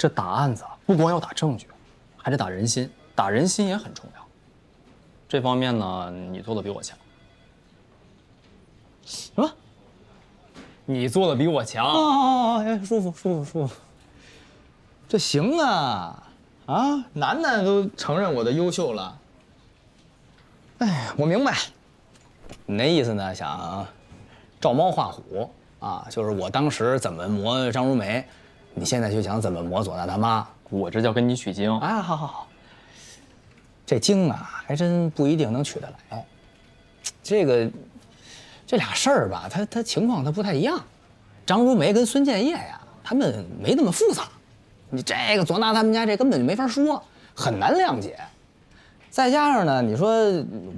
这打案子不光要打证据，还得打人心，打人心也很重要。这方面呢，你做的比我强。什么？你做的比我强？舒服舒服舒服。这行啊，啊，楠楠都承认我的优秀了。哎，我明白，你那意思呢，想照猫画虎啊，就是我当时怎么磨张如梅，你现在就想怎么磨左娜他妈。我这叫跟你取经啊！好好好，这经啊，还真不一定能取得来。这俩事儿吧，它情况它不太一样。张如梅跟孙建业呀，他们没那么复杂。你这个左娜他们家这根本就没法说，很难谅解。再加上呢，你说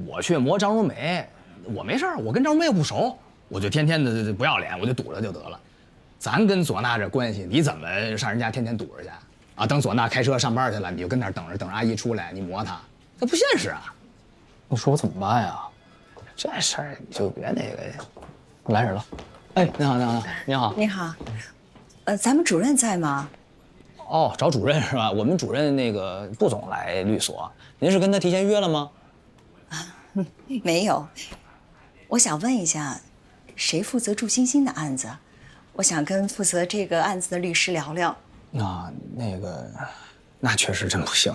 我去磨张如梅，我没事儿，我跟张如梅又不熟，我就天天的不要脸，我就堵着就得了。咱跟左娜这关系，你怎么上人家天天堵着去啊？等左娜开车上班去了，你就跟那儿等着阿姨出来，你磨她，这不现实啊！你说我怎么办呀？这事儿你就别那个，来人了。哎，你好，你好，你好，你好，咱们主任在吗？哦，找主任是吧？我们主任那个不总来律所，您是跟他提前约了吗？没有，我想问一下，谁负责祝欣欣的案子？我想跟负责这个案子的律师聊聊。那确实真不行，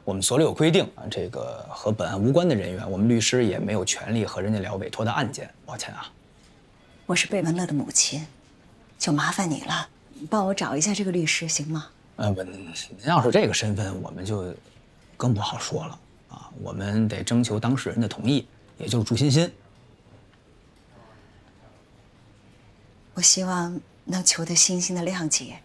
我们所里有规定，这个和本案无关的人员，我们律师也没有权利和人家聊委托的案件。抱歉啊。我是贝文乐的母亲，就麻烦你了，帮我找一下这个律师行吗？您要是这个身份，我们就更不好说了啊。我们得征求当事人的同意，也就是祝欣欣。我希望能求得欣欣的谅解，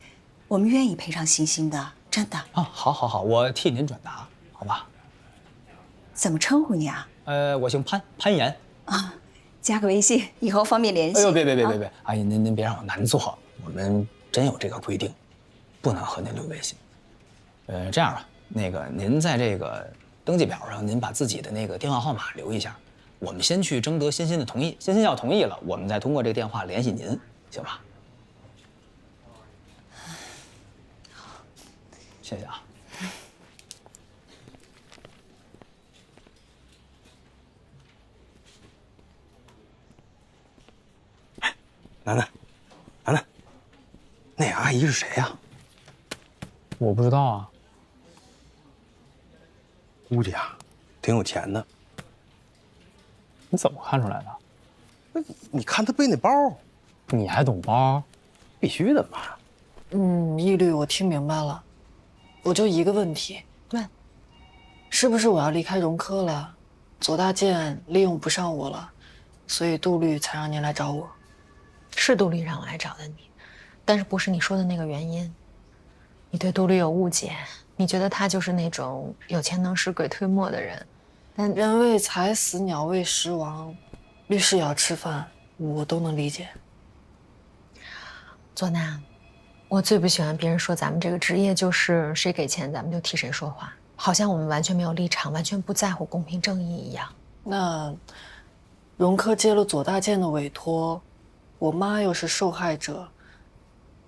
我们愿意赔偿欣欣的，真的。啊，好，我替您转达，好吧？怎么称呼你啊？我姓潘，潘岩。啊，加个微信，以后方便联系。哎呦，别，阿姨您别让我难做，我们真有这个规定，不能和您留微信。这样吧，那个您在这个登记表上，您把自己的那个电话号码留一下，我们先去征得欣欣的同意，欣欣要同意了，我们再通过这个电话联系您，行吧？谢谢啊。楠楠，那个阿姨是谁呀？我不知道啊。估计啊，挺有钱的。你怎么看出来的？你看她背那包，你还懂包？必须的嘛。一律我听明白了，我就一个问题，问，是不是我要离开融科了？左大建利用不上我了，所以杜律才让您来找我。是杜律让我来找的你，但是不是你说的那个原因。你对杜律有误解，你觉得他就是那种有钱能使鬼推磨的人。但人为财死，鸟为食亡，律师也要吃饭，我都能理解。左娜，我最不喜欢别人说咱们这个职业就是谁给钱咱们就替谁说话，好像我们完全没有立场，完全不在乎公平正义一样。那融科接了左大建的委托，我妈又是受害者，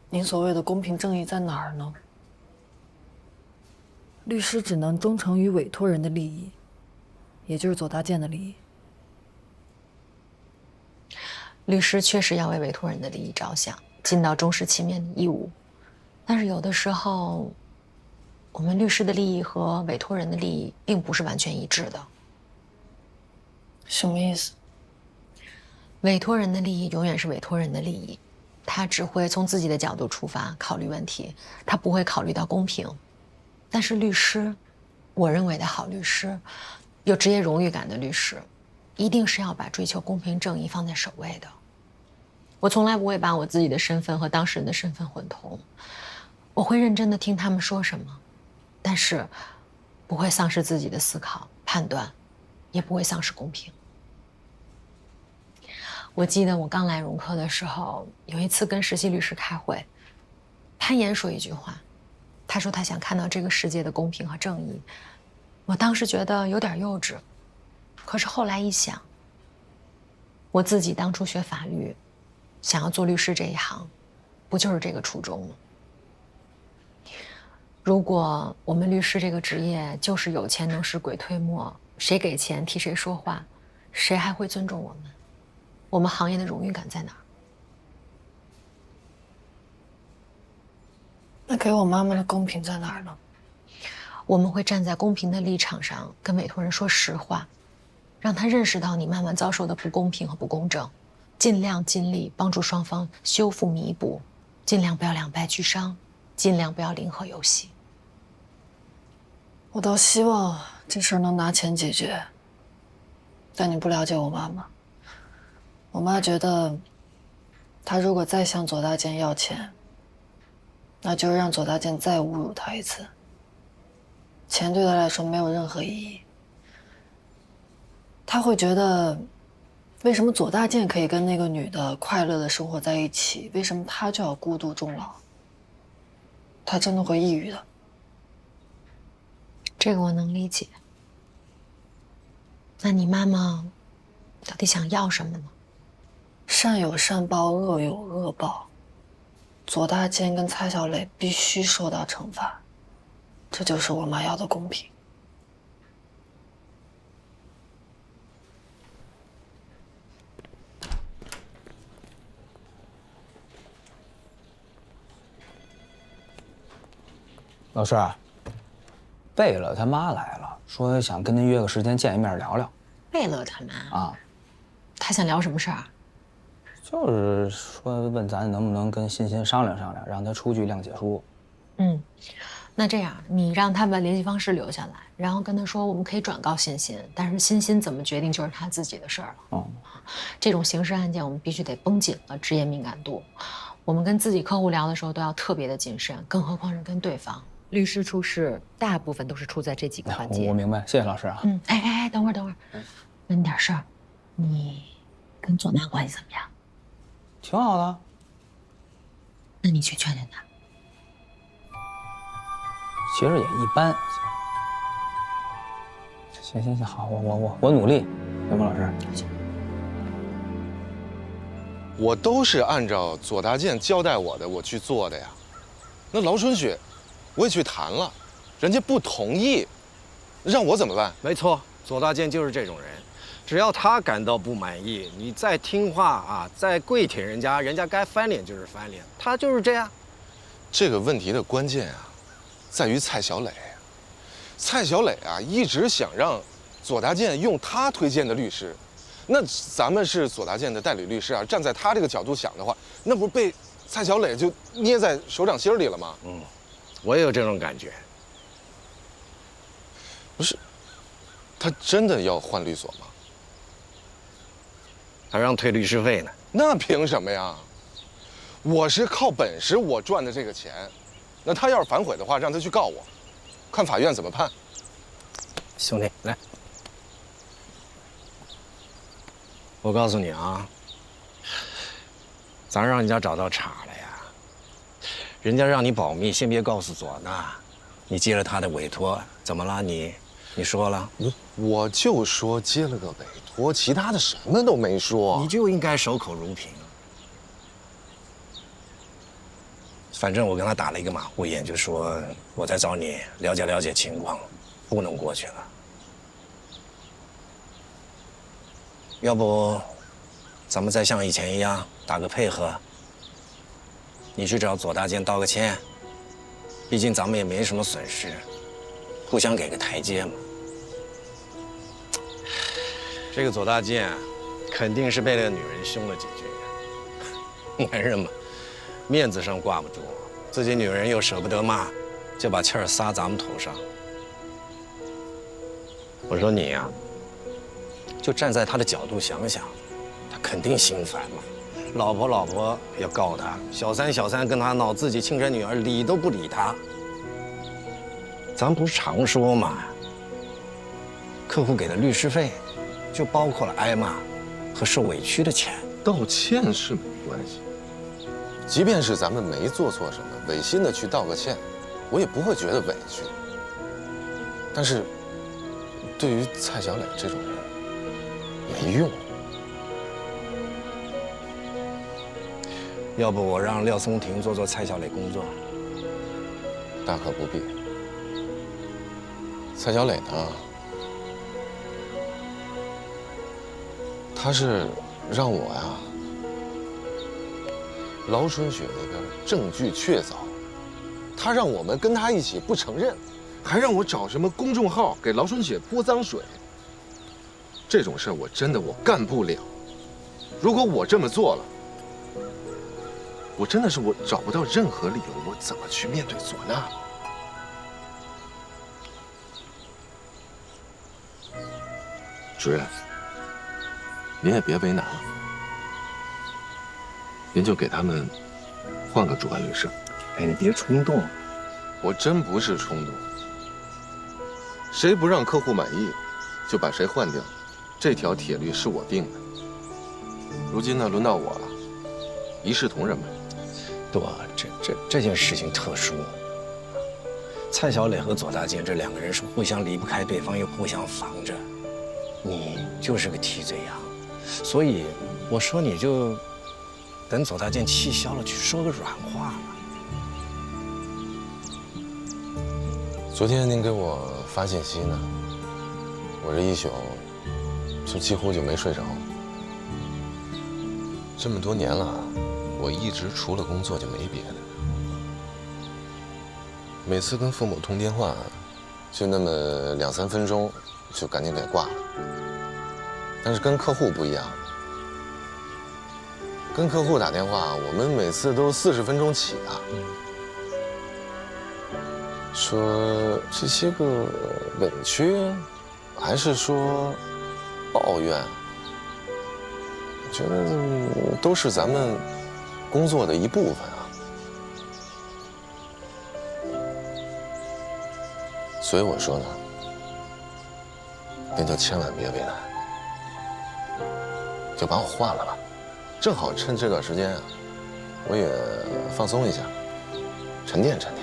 您所谓的公平正义在哪儿呢？律师只能忠诚于委托人的利益，也就是左大建的利益。律师确实要为委托人的利益着想，尽到忠实勤勉的义务，但是有的时候，我们律师的利益和委托人的利益并不是完全一致的。什么意思？委托人的利益永远是委托人的利益，他只会从自己的角度出发考虑问题，他不会考虑到公平。但是律师，我认为的好律师，有职业荣誉感的律师，一定是要把追求公平正义放在首位的。我从来不会把我自己的身份和当事人的身份混同，我会认真的听他们说什么，但是不会丧失自己的思考判断，也不会丧失公平。我记得我刚来融科的时候，有一次跟实习律师开会，潘岩说一句话，他说他想看到这个世界的公平和正义。我当时觉得有点幼稚，可是后来一想，我自己当初学法律，想要做律师这一行，不就是这个初衷吗？如果我们律师这个职业就是有钱能使鬼推磨，谁给钱替谁说话，谁还会尊重我们？我们行业的荣誉感在哪儿？那给我妈妈的公平在哪儿呢？我们会站在公平的立场上，跟委托人说实话，让他认识到你妈妈遭受的不公平和不公正，尽量尽力帮助双方修复弥补，尽量不要两败俱伤，尽量不要零和游戏。我倒希望这事儿能拿钱解决，但你不了解我妈妈。我妈觉得，她如果再向左大健要钱，那就是让左大健再侮辱她一次。钱对她来说没有任何意义。她会觉得，为什么左大健可以跟那个女的快乐的生活在一起，为什么他就要孤独终老？她真的会抑郁的。这个我能理解。那你妈妈到底想要什么呢？善有善报，恶有恶报。左大健跟蔡小磊必须受到惩罚，这就是我妈要的公平。老师，贝勒他妈来了，说想跟您约个时间见一面聊聊。贝勒他妈啊，他想聊什么事儿？就是说问咱能不能跟欣欣商量商量，让他出具谅解书。那这样，你让他把联系方式留下来，然后跟他说我们可以转告欣欣，但是欣欣怎么决定就是他自己的事儿了。这种刑事案件我们必须得绷紧了职业敏感度，我们跟自己客户聊的时候都要特别的谨慎，更何况是跟对方。律师出事，大部分都是出在这几个环节。我明白，谢谢老师啊。哎，等会儿，问你点事儿，你跟左娜关系怎么样？挺好的。那你去劝劝他。其实也一般。行，好，我努力，刘峰老师。我都是按照左大健交代我的我去做的呀。那劳春雪，我也去谈了，人家不同意，让我怎么办？没错，左大健就是这种人，只要他感到不满意，你再听话啊，再跪舔人家，人家该翻脸就是翻脸，他就是这样。这个问题的关键啊，在于蔡小磊。蔡小磊啊，一直想让左大健用他推荐的律师。那咱们是左大健的代理律师啊，站在他这个角度想的话，那不是被蔡小磊就捏在手掌心里了吗？我也有这种感觉。不是，他真的要换律所吗？还让退律师费呢？那凭什么呀？我是靠本事我赚的这个钱，那他要是反悔的话，让他去告我，看法院怎么判。兄弟，来，我告诉你啊，咱让人家找到茬了呀，人家让你保密，先别告诉左娜，你接了他的委托，怎么了你说了？我就说接了个委托，其他的什么都没说。你就应该守口如瓶。反正我跟他打了一个马虎眼，就说我再找你了解了解情况，不能过去了。要不，咱们再像以前一样打个配合，你去找左大健道个歉，毕竟咱们也没什么损失，互相给个台阶嘛。这个左大健肯定是被那个女人凶了几句，男人嘛，面子上挂不住，自己女人又舍不得骂，就把气儿撒咱们头上。我说你呀，就站在他的角度想想，他肯定心烦嘛。老婆要告他，小三跟他闹，自己亲生女儿理都不理他。咱不是常说嘛，客户给的律师费，就包括了挨骂和受委屈的钱。道歉是没关系，即便是咱们没做错什么，违心的去道个歉，我也不会觉得委屈。但是，对于蔡小磊这种人，没用。要不我让廖松亭做蔡小磊工作，大可不必。蔡小磊呢，他是让我呀，劳春雪那边证据确凿，他让我们跟他一起不承认，还让我找什么公众号给劳春雪泼脏水。这种事儿我真的干不了。如果我这么做了，我真的是找不到任何理由，我怎么去面对唢呐？主任，您也别为难了，您就给他们换个主办律师。哎，你别冲动，我真不是冲动，谁不让客户满意，就把谁换掉，这条铁律是我定的。如今呢，轮到我了，一视同仁吧。对，这件事情特殊，蔡小磊和左大健这2个人是互相离不开对方，又互相防着。你就是个替罪羊，所以我说你就等左大健气消了，去说个软话嘛。昨天您给我发信息呢，我这一宿就几乎就没睡着。这么多年了，我一直除了工作就没别的。每次跟父母通电话，就那么2、3分钟，就赶紧给挂了。但是跟客户不一样，跟客户打电话，我们每次都是40分钟起啊。说这些个委屈，还是说抱怨，我觉得都是咱们工作的一部分啊。所以我说呢，您就千万别为难，就把我换了吧。正好趁这段时间啊，我也放松一下，沉淀沉淀。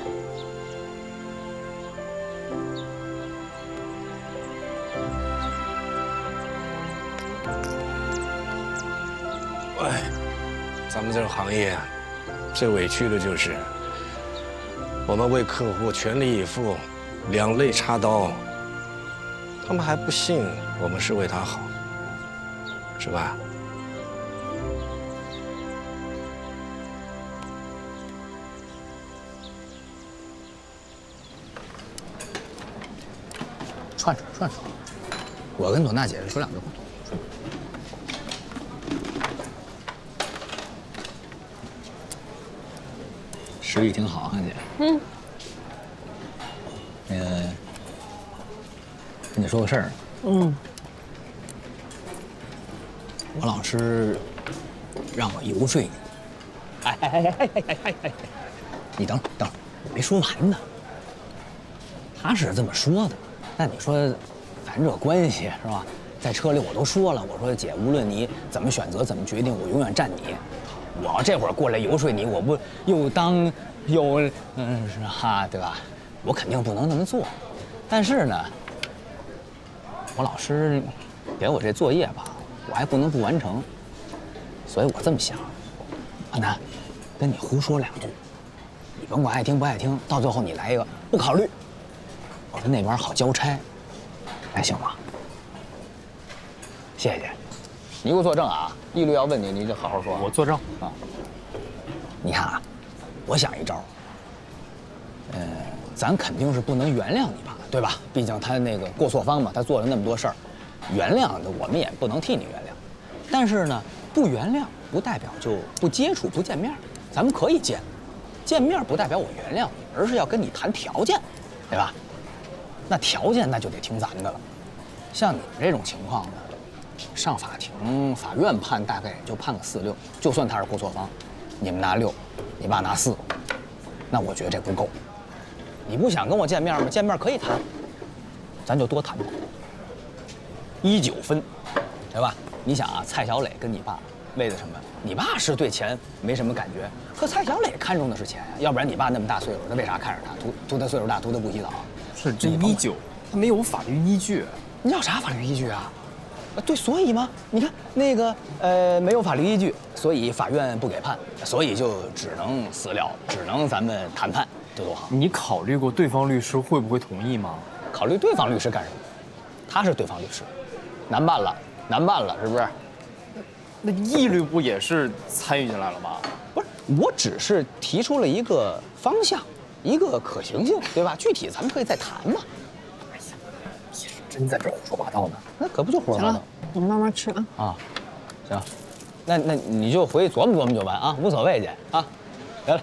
哎，咱们这个行业最委屈的就是我们为客户全力以赴，两肋插刀，他们还不信我们是为他好，是吧？串串，我跟左娜姐说2句话。食欲挺好啊，姐。跟你说个事儿。我老师让我游说你。你等会儿，我没说完呢。他是这么说的，但你说，咱这关系是吧？在车里我都说了，我说姐，无论你怎么选择，怎么决定，我永远站你。我要这会儿过来游说你，我不又当又是哈，对吧？我肯定不能那么做。但是呢，我老师给我这作业吧，我还不能不完成，所以我这么想，安南，跟你胡说2句，你甭管爱听不爱听，到最后你来一个不考虑，我在那边好交差，还行吗？谢谢。你给我作证啊！一律要问你，你就好好说。我作证啊。你看啊，我想一招。咱肯定是不能原谅你爸，对吧？毕竟他那个过错方嘛，他做了那么多事儿，原谅的我们也不能替你原谅。但是呢，不原谅不代表就不接触、不见面，咱们可以见，见面不代表我原谅你，而是要跟你谈条件，对吧？那条件那就得听咱的了。像你们这种情况呢，上法庭，法院判大概也就判个4、6，就算他是过错方，你们拿6，你爸拿4，那我觉得这不够。你不想跟我见面吗？见面可以谈，咱就多谈谈。19分，对吧？你想啊，蔡小磊跟你爸为了什么？你爸是对钱没什么感觉，可蔡小磊看重的是钱呀，要不然你爸那么大岁数，他为啥看着他？图他岁数大，图他不洗澡？是这19，他没有法律依据。你要啥法律依据啊？对，所以嘛，你看那个没有法律依据，所以法院不给判，所以就只能私了，只能咱们谈判，这多好。你考虑过对方律师会不会同意吗？考虑对方律师干什么？他是对方律师，难办了，难办了，是不是？那易律不也是参与进来了吗？不是，我只是提出了一个方向，一个可行性，对吧？具体咱们可以再谈嘛。哎呀，你是真在这胡说八道呢？那可不就胡说八道我们慢慢吃啊。啊？行，那你就回去琢磨琢磨就完啊，无所谓去啊。来了。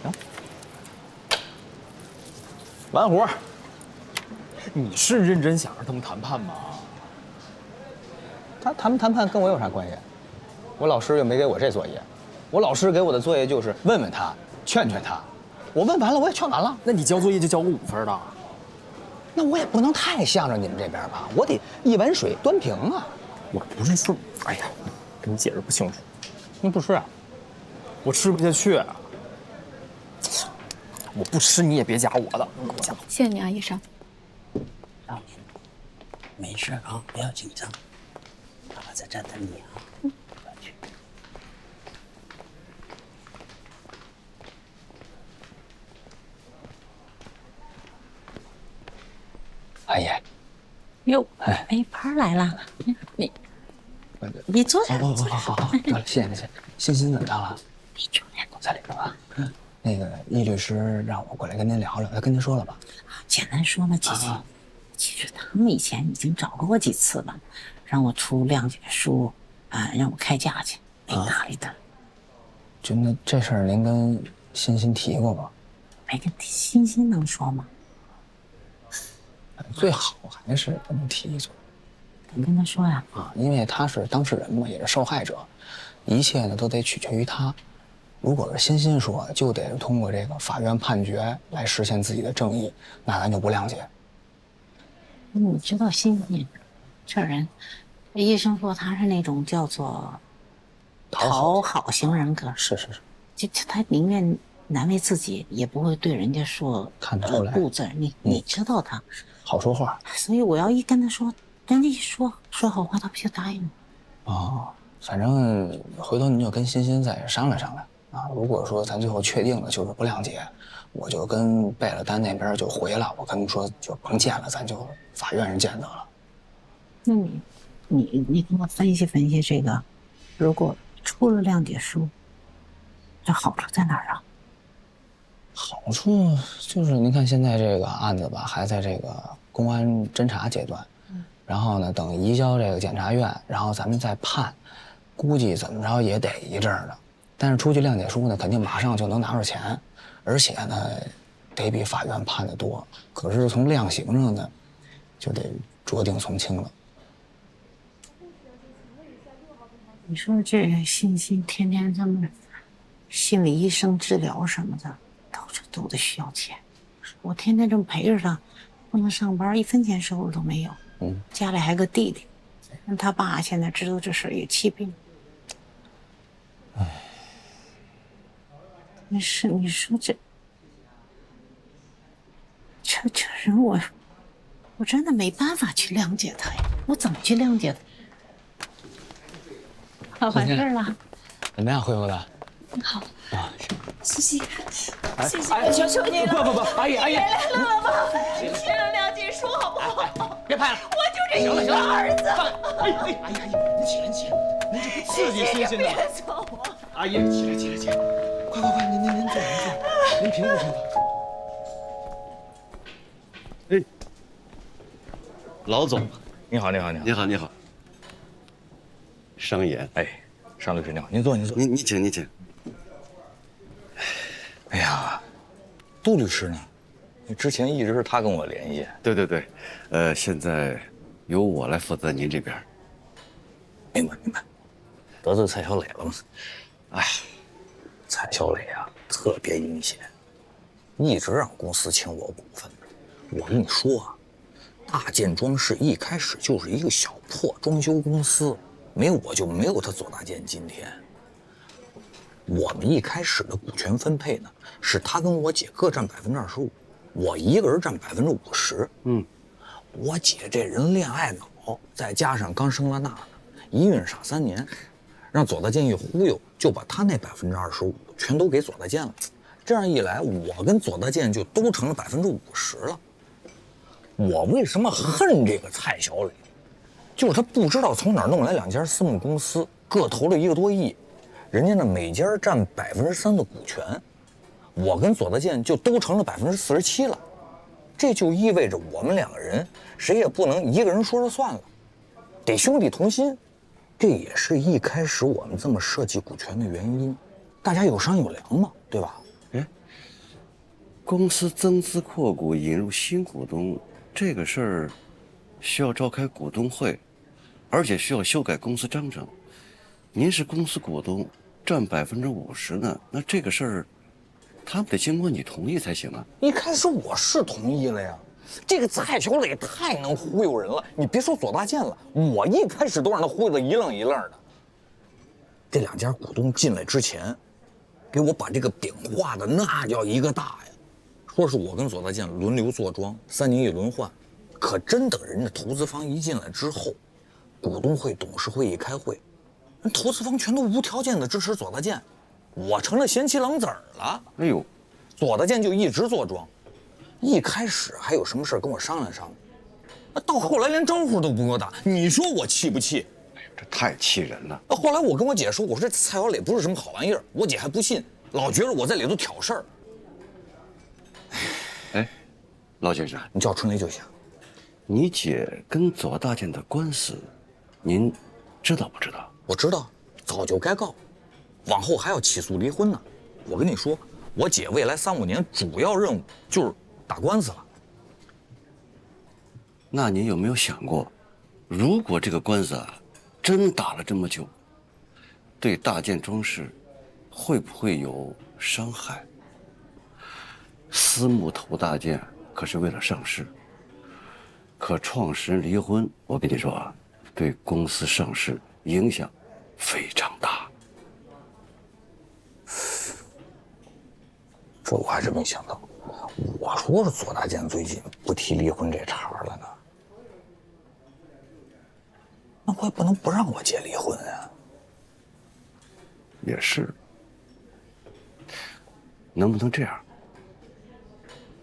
行，完活。你是认真想让他们谈判吗？他谈不谈判跟我有啥关系？我老师又没给我这作业，我老师给我的作业就是问问他，劝劝他。我问完了，我也劝完了。那你交作业就交个5分的。那我也不能太向着你们这边吧，我得一碗水端平啊。我不是说，哎呀，跟你解释不清楚。你不吃啊？我吃不下去。我不吃你也别夹我的，你给我夹。谢谢你啊，医生。没事啊，不要紧张，爸爸在这等你啊。不要去。哎呀，哟，哎，潘来了，你坐下。好，得了，谢谢。欣欣怎么样了？你出来，在里边吧。那个易律师让我过来跟您聊聊，他跟您说了吧？简单说嘛，姐姐，其实他们以前已经找过我几次了，让我出谅解书，让我开价去，没搭理他。就那这事儿，您跟欣欣提过吗？没跟欣欣能说吗？最好还是跟他提一嘴。怎么跟他说呀？因为他是当事人嘛，也是受害者，一切呢都得取决于他。如果是欣欣说，就得通过这个法院判决来实现自己的正义，那咱就不谅解。你知道欣欣这人，医生说他是那种叫做讨好型人格。是，就他宁愿难为自己，也不会对人家说看得出来不字。你知道他，好说话。所以我要一跟他说，人家一说好话，他不就答应吗？反正回头你就跟欣欣再商量商量啊。如果说咱最后确定了就是不谅解，我就跟贝勒丹那边就回了，我跟他们说就甭见了，咱就法院上见得了。那你跟我分析分析这个，如果出了谅解书，这好处在哪儿啊？好处就是您看现在这个案子吧，还在这个公安侦查阶段，然后呢，等移交这个检察院，然后咱们再判，估计怎么着也得一阵儿的。但是出具谅解书呢，肯定马上就能拿着钱，而且呢，得比法院判的多。可是从量刑上呢，就得酌定从轻了。你说这欣欣天天这么心理医生治疗什么的，都得需要钱。我天天这么陪着他，不能上班，1分钱收入都没有。家里还个弟弟，他爸现在知道这事儿也气病。你说这人我真的没办法去谅解他呀，我怎么去谅解他？完事儿了。怎么样，恢复的？好啊，谢谢，谢谢，哎，求求你了，不，阿姨，原谅了吧，签了谅解书好不好？别拍了，我就这一个儿子。哎呀，您起来，您这不刺激欣欣的。别走啊！阿姨，起来，快，您坐，您平复。哎，老总，你好。你好，商言，哎，尚律师你好，您坐。你请。哎呀，杜律师呢？之前一直是他跟我联系。对，现在由我来负责您这边。明白。得罪蔡小磊了吗？哎，蔡小磊啊，特别阴险，一直让公司清我股份。我跟你说啊，大建装饰一开始就是一个小破装修公司，没我就没有他左大建今天。我们一开始的股权分配呢，是他跟我姐各占25%，我一个人占50%。我姐这人恋爱脑，再加上刚生了娜呢，一孕傻3年，让左大建一忽悠，就把他那25%全都给左大健了。这样一来，我跟左大健就都成了50%了。我为什么恨这个蔡小磊？就是他不知道从哪儿弄来2家私募公司，各投了1个多亿，人家呢每家占3%的股权，我跟左大健就都成了47%了。这就意味着我们2个人谁也不能一个人说了算了，得兄弟同心。这也是一开始我们这么设计股权的原因，大家有商有量嘛，对吧？公司增资扩股、引入新股东这个事儿，需要召开股东会，而且需要修改公司章程。您是公司股东，占50%呢，那这个事儿，他们得经过你同意才行啊。一开始我是同意了呀，这个蔡小磊太能忽悠人了。你别说左大健了，我一开始都让他忽悠得一愣一愣的。这2家股东进来之前，给我把这个饼画的那叫一个大呀。说是我跟左大健轮流坐庄，3年一轮换，可真等人家投资方一进来之后，股东会、董事会一开会，人投资方全都无条件的支持左大健，我成了贤妻良子了。哎呦，左大健就一直坐庄，一开始还有什么事跟我商量商量，到后来连招呼都不给我打，你说我气不气？哎呦，这太气人了。后来我跟我姐说，我说这蔡小磊不是什么好玩意儿，我姐还不信，老觉得我在里头挑事儿。哎，老先生，你叫春雷就行。你姐跟左大健的官司，您知道不知道？我知道，早就该告，往后还要起诉离婚呢。我跟你说，我姐未来3、5年主要任务就是打官司了。那您有没有想过，如果这个官司真打了这么久，对大健装饰会不会有伤害？私募投大健可是为了上市，可创始人离婚，我跟你说对公司上市影响非常大。这我还真没想到。我说是左大健最近不提离婚这茬了呢，那我也不能不让我姐离婚啊。也是，能不能这样？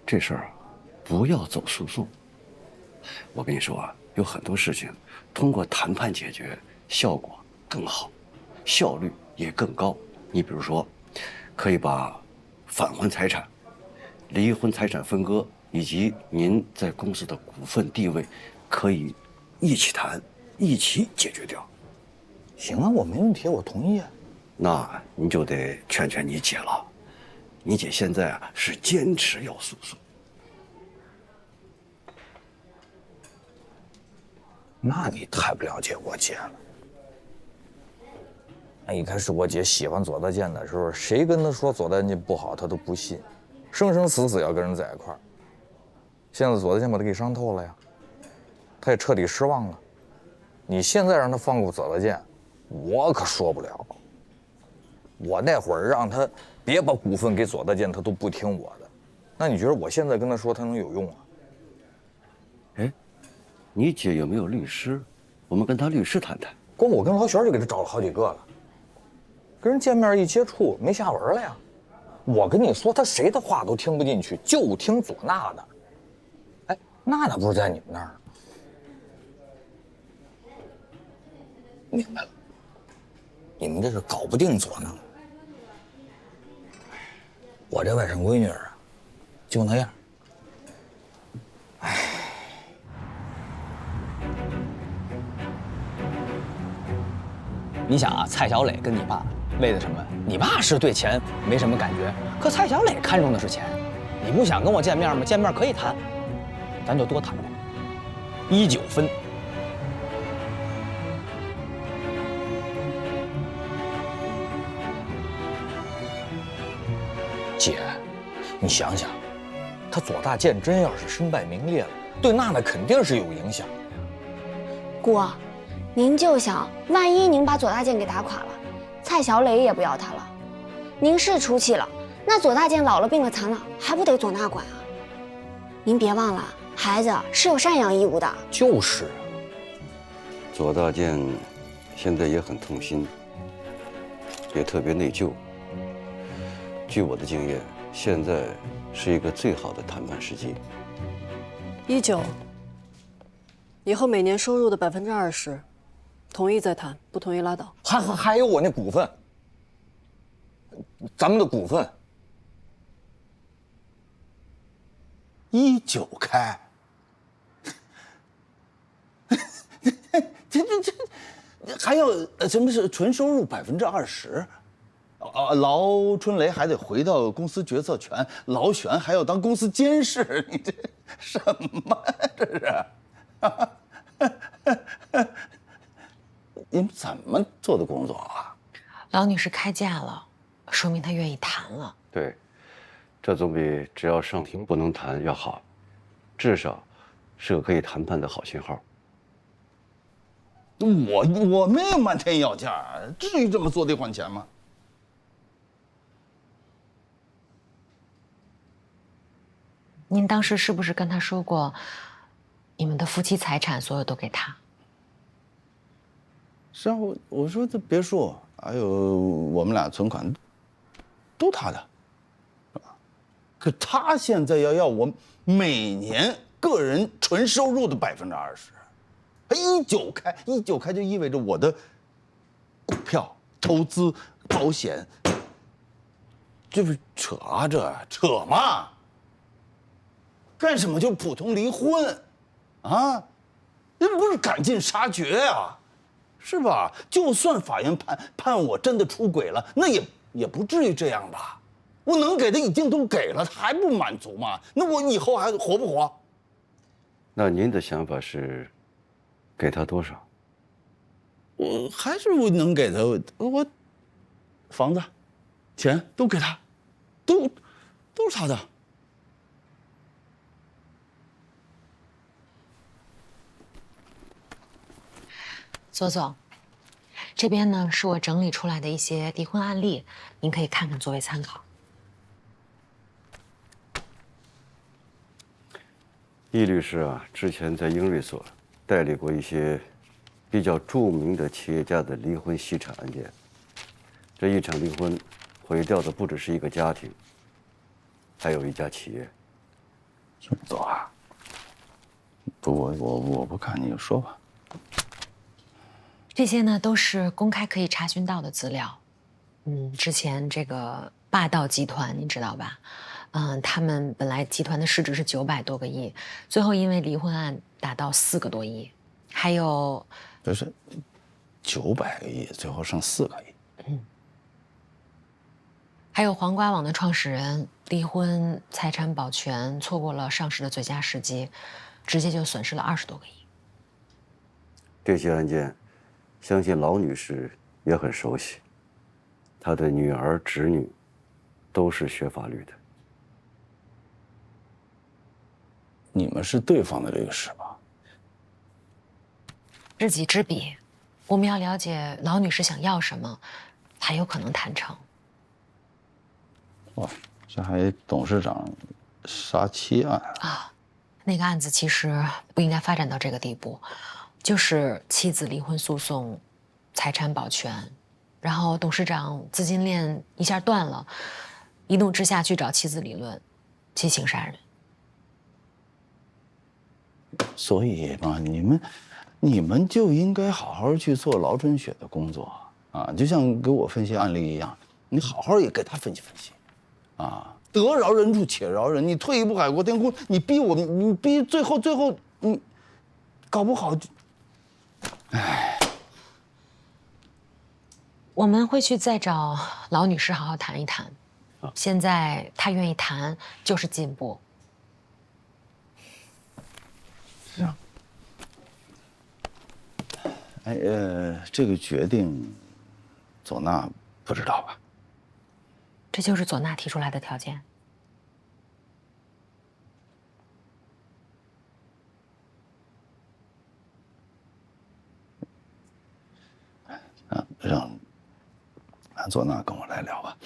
这事儿不要走诉讼。我跟你说有很多事情通过谈判解决，效果更好，效率也更高。你比如说，可以把返还财产、离婚财产分割以及您在公司的股份地位，可以一起谈，一起解决掉。行啊，我没问题，我同意啊。那您就得劝劝你姐了。你姐现在是坚持要诉讼。那你太不了解我姐了。那一开始我姐喜欢左大健的时候，谁跟她说左大健不好，她都不信，生生死死要跟人在一块儿。现在左大健把她给伤透了呀，她也彻底失望了。你现在让她放过左大健，我可说不了。我那会儿让她别把股份给左大健，她都不听我的。那你觉得我现在跟她说，她能有用啊？哎，你姐有没有律师？我们跟她律师谈谈。光我跟老许就给她找了好几个了，跟人见面一接触没下文了呀。我跟你说，她谁的话都听不进去，就听左娜的。哎，娜娜不是在你们那儿？明白了，你们这是搞不定左娜。我这外甥闺女啊，就那样。你想啊，蔡小磊跟你爸为的什么？你爸是对钱没什么感觉，可蔡小磊看重的是钱。你不想跟我见面吗？见面可以谈，咱就多谈谈，19分。姐，你想想，他左大健真要是身败名裂了，对娜娜肯定是有影响的呀。姑，您就想，万一您把左大健给打垮了，蔡小磊也不要他了，您是出气了，那左大健老了病了残了，还不得左娜管啊？您别忘了，孩子是有赡养义务的。就是。左大健现在也很痛心，也特别内疚。据我的经验，现在是一个最好的谈判时机。19，以后每年收入的20%，同意再谈，不同意拉倒。还有我那股份，咱们的股份。19开，这还要什么是纯收入20%？劳春雷还得回到公司决策权，劳旋还要当公司监事，你这什么这是？你们怎么做的工作啊？老女士开价了，说明她愿意谈了。对，这总比只要上庭不能谈要好，至少是个可以谈判的好信号。我没有漫天要价，至于这么坐地换钱吗？您当时是不是跟他说过，你们的夫妻财产所有都给他？是啊，我说这别墅还有我们俩存款，都他的，可他现在要我每年个人纯收入的20%，他19开就意味着我的股票、投资、保险，这不是扯啊扯嘛？干什么就普通离婚，啊，那不是赶尽杀绝啊，是吧？就算法院判我真的出轨了，那也不至于这样吧？我能给的已经都给了，他还不满足吗？那我以后还活不活？那您的想法是，给他多少？我还是我能给他，我房子、钱都给他，都是他的。左总，这边呢是我整理出来的一些离婚案例，您可以看看作为参考。易律师啊，之前在英瑞所代理过一些比较著名的企业家的离婚稀产案件。这一场离婚，毁掉的不只是一个家庭，还有一家企业。走啊！不，我不看，你就说吧。这些呢都是公开可以查询到的资料。之前这个霸道集团您知道吧？他们本来集团的市值是900多个亿，最后因为离婚案达到4个多亿，还有不是900个亿，最后剩4个亿。还有黄瓜网的创始人离婚财产保全，错过了上市的最佳时机，直接就损失了20多个亿。这些案件，相信老女士也很熟悉。她的女儿、侄女都是学法律的。你们是对方的律师吧？知己知彼，我们要了解老女士想要什么，才有可能谈成。哇，这还董事长杀妻案啊！那个案子其实不应该发展到这个地步，就是妻子离婚诉讼，财产保全，然后董事长资金链一下断了，一怒之下去找妻子理论，激情杀人。所以嘛，你们就应该好好去做劳春雪的工作啊，就像给我分析案例一样，你好好也给他分析分析，啊，得饶人处且饶人，你退一步海阔天空，你逼我们，你逼最后你搞不好就，哎，我们会去再找老女士好好谈一谈。现在她愿意谈就是进步。是啊。哎，这个决定，左娜不知道吧？这就是左娜提出来的条件。让左娜跟我来聊吧。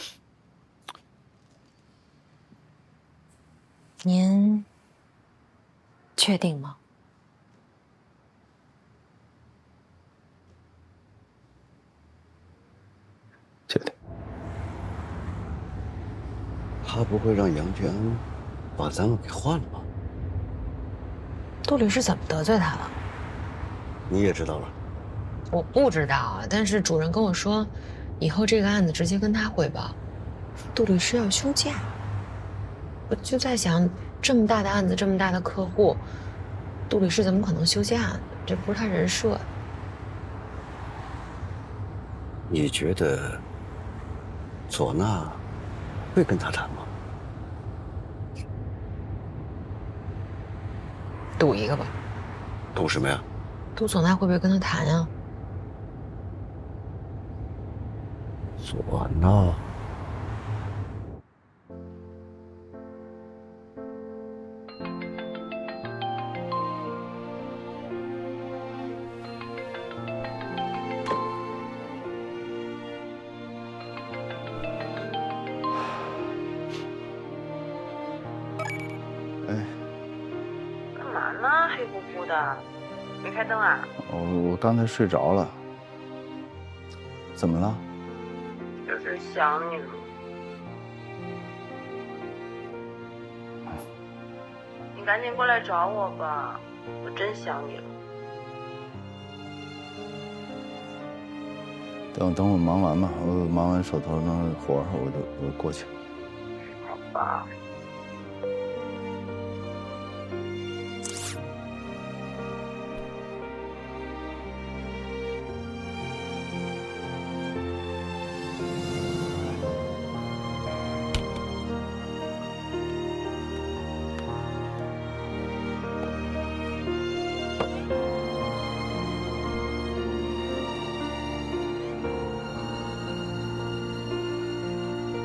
您确定吗？确定。他不会让杨娟把咱们给换了吧？杜律师怎么得罪他了？你也知道了？我不知道啊，但是主任跟我说，以后这个案子直接跟他汇报。杜律师要休假，我就在想，这么大的案子，这么大的客户，杜律师怎么可能休假呢？这不是他人设。你觉得唢呐会跟他谈吗？赌一个吧。赌什么呀？赌唢呐会不会跟他谈啊？唢呐。干嘛呢？黑乎乎的，没开灯啊？我刚才睡着了。怎么了？就是想你了。你赶紧过来找我吧，我真想你了。等我忙完吧，我忙完手头那活儿，我就过去。好吧。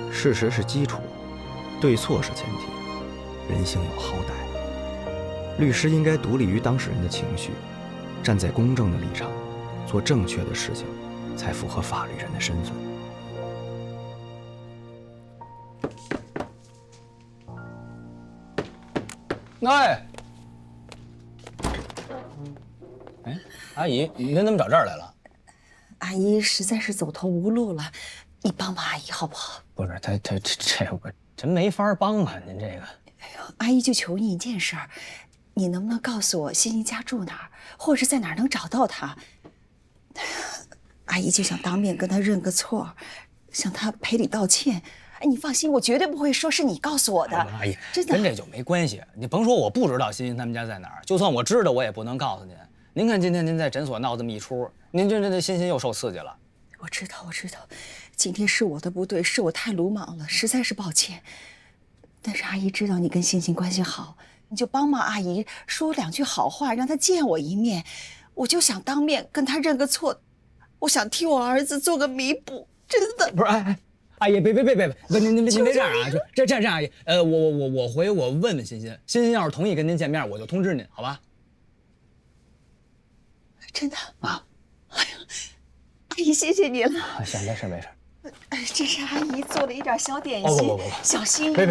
事实是基础，对错是前提，人性有好歹。律师应该独立于当事人的情绪，站在公正的立场，做正确的事情，才符合法律人的身份。哎，阿姨，您怎么找这儿来了？阿姨实在是走投无路了，你帮帮阿姨好不好？不是，这我真没法帮啊！您这个，阿姨就求你一件事儿，你能不能告诉我欣欣家住哪儿，或者是在哪儿能找到她？阿姨就想当面跟她认个错，向她赔礼道歉。哎，你放心，我绝对不会说是你告诉我的。阿姨，真的跟这就没关系。你甭说我不知道欣欣他们家在哪儿，就算我知道，我也不能告诉您。您看今天您在诊所闹这么一出，您这欣欣又受刺激了。我知道，今天是我的不对，是我太鲁莽了，实在是抱歉。但是阿姨知道你跟欣欣关系好，你就帮忙阿姨说两句好话，让她见我一面。我就想当面跟她认个错，我想替我儿子做个弥补，真的。不是，阿姨，别，您别这样啊！这样，阿姨，我回我问问欣欣，欣欣要是同意跟您见面，我就通知您，好吧？真的啊。哎呀，阿姨，谢谢你了。行，没事。哎，这是阿姨做了一点小点心，不，小心意。别，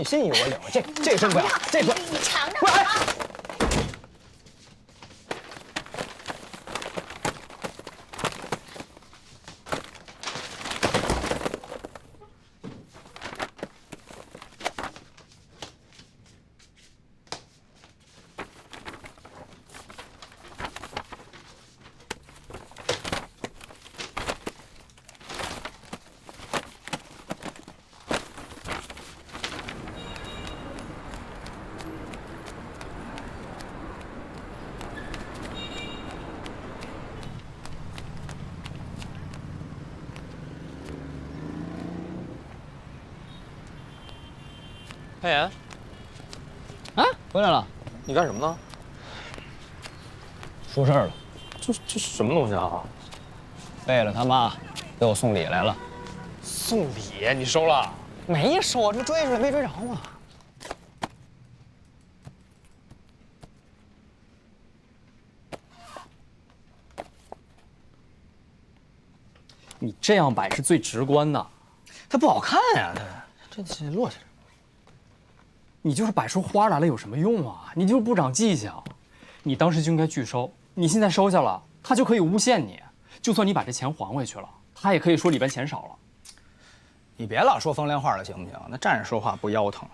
心意我有，这真不要，这不，你尝尝啊。佩妍，啊，回来了。你干什么呢？出事儿了。这是什么东西啊？贝勒他妈给我送礼来了。送礼？你收了？没收，这追出来没追着啊。你这样摆是最直观的。它不好看呀，这落下来。你就是摆出花来了有什么用啊？你就是不长记性，你当时就应该拒收。你现在收下了，他就可以诬陷你。就算你把这钱还回去了，他也可以说里边钱少了。你别老说风凉话了，行不行？那站着说话不腰疼。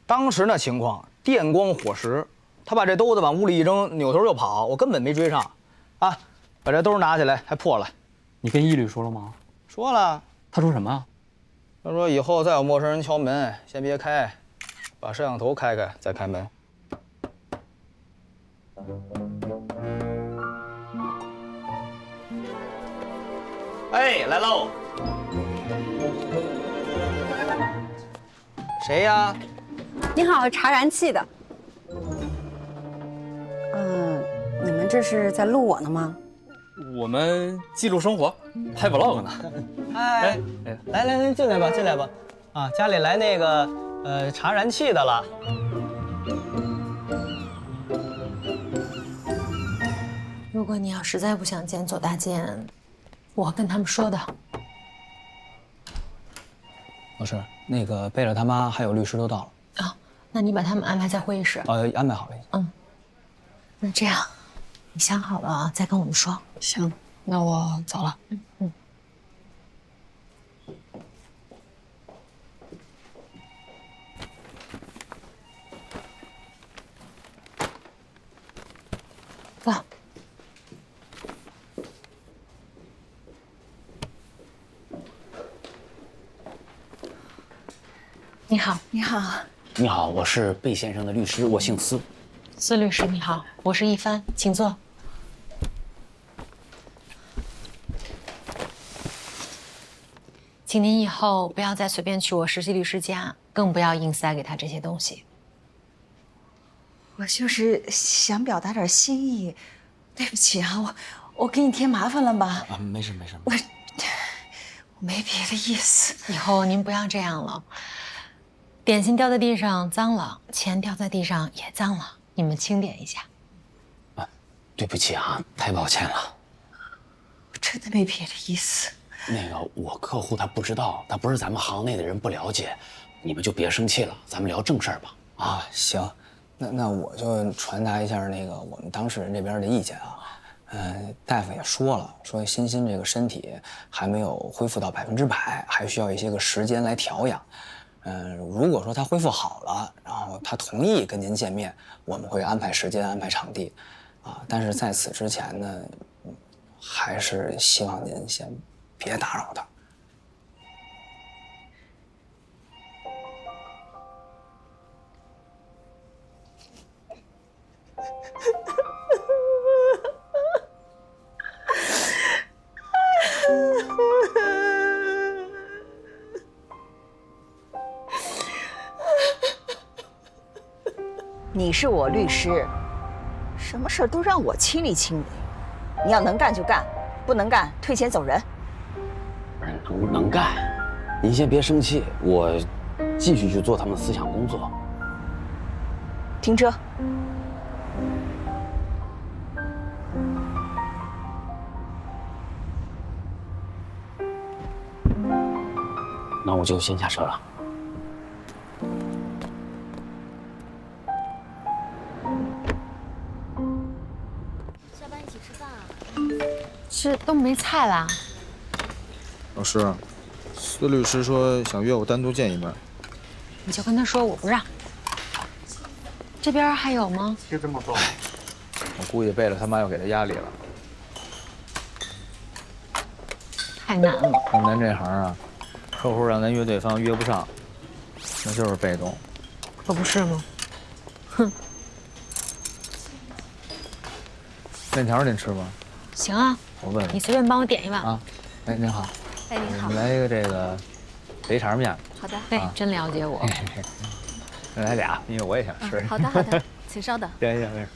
当时那情况，电光火石，他把这兜子往屋里一扔，扭头就跑，我根本没追上。啊，把这兜拿起来，还破了。你跟一律说了吗？说了。他说什么啊？他说以后再有陌生人敲门，先别开，把摄像头开开再开门。哎，来喽！谁呀？你好，查燃气的。你们这是在录我呢吗？我们记录生活，拍 vlog 呢。哎，来，进来吧，进来吧。啊，家里来那个查燃气的了。如果你要实在不想见左大健，我跟他们说的。老师，那个贝勒他妈还有律师都到了。啊，那你把他们安排在会议室。安排好了。嗯，那这样，你想好了再跟我们说。行，那我走了。嗯。走。你好，你好，你好，我是贝先生的律师，我姓司。司律师你好，我是一帆，请坐。请您以后不要再随便去我实习律师家，更不要硬塞给他这些东西。我就是想表达点心意，对不起啊，我给你添麻烦了吧？啊，没事没事。我没别的意思。以后您不要这样了。点心掉在地上脏了，钱掉在地上也脏了，你们清点一下。啊，对不起啊，太抱歉了。我真的没别的意思。那个我客户他不知道，他不是咱们行内的人，不了解，你们就别生气了，咱们聊正事儿吧。啊，行，那我就传达一下那个我们当事人这边的意见啊。大夫也说了，说欣欣这个身体还没有恢复到100%，还需要一些个时间来调养。如果说他恢复好了，然后他同意跟您见面，我们会安排时间、安排场地，啊，但是在此之前呢，还是希望您先别打扰他。你是我律师，什么事儿都让我亲力亲为。你要能干就干，不能干退钱走人。能干，您先别生气，我继续去做他们思想工作。停车。那我就先下车了。下班一起吃饭啊？这都没菜啦。老师，司律师说想约我单独见一面，你就跟他说我不让。这边还有吗？就这么多。我估计贝勒他妈又给他压力了。太难了。像咱这行啊，客户让咱约对方约不上，那就是被动。可不是吗？哼。面条您吃吗？行啊，我问问你随便帮我点一碗啊。哎，您好。哎，您好。来一个这个肥肠面。好的。对，真了解我。再来俩，因为我也想吃。好的，好的，请稍等。行行行。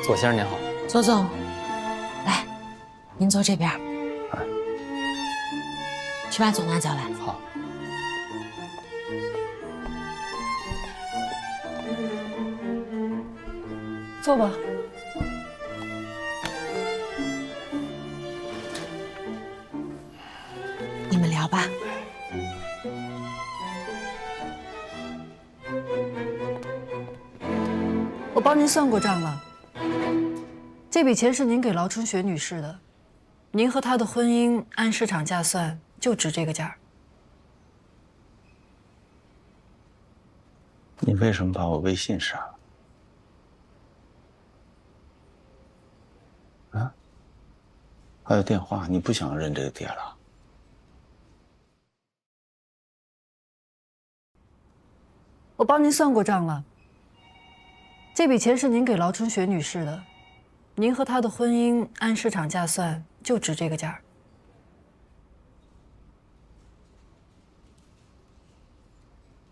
左先生您好。左总，来，您坐这边。去把唢呐叫来。好。坐吧。你们聊吧。我帮您算过账了，这笔钱是您给劳春雪女士的，您和她的婚姻按市场价算就值这个价。你为什么把我微信删了？啊？还有电话，你不想认这个爹了？我帮您算过账了，这笔钱是您给劳春雪女士的，您和她的婚姻按市场价算就值这个价。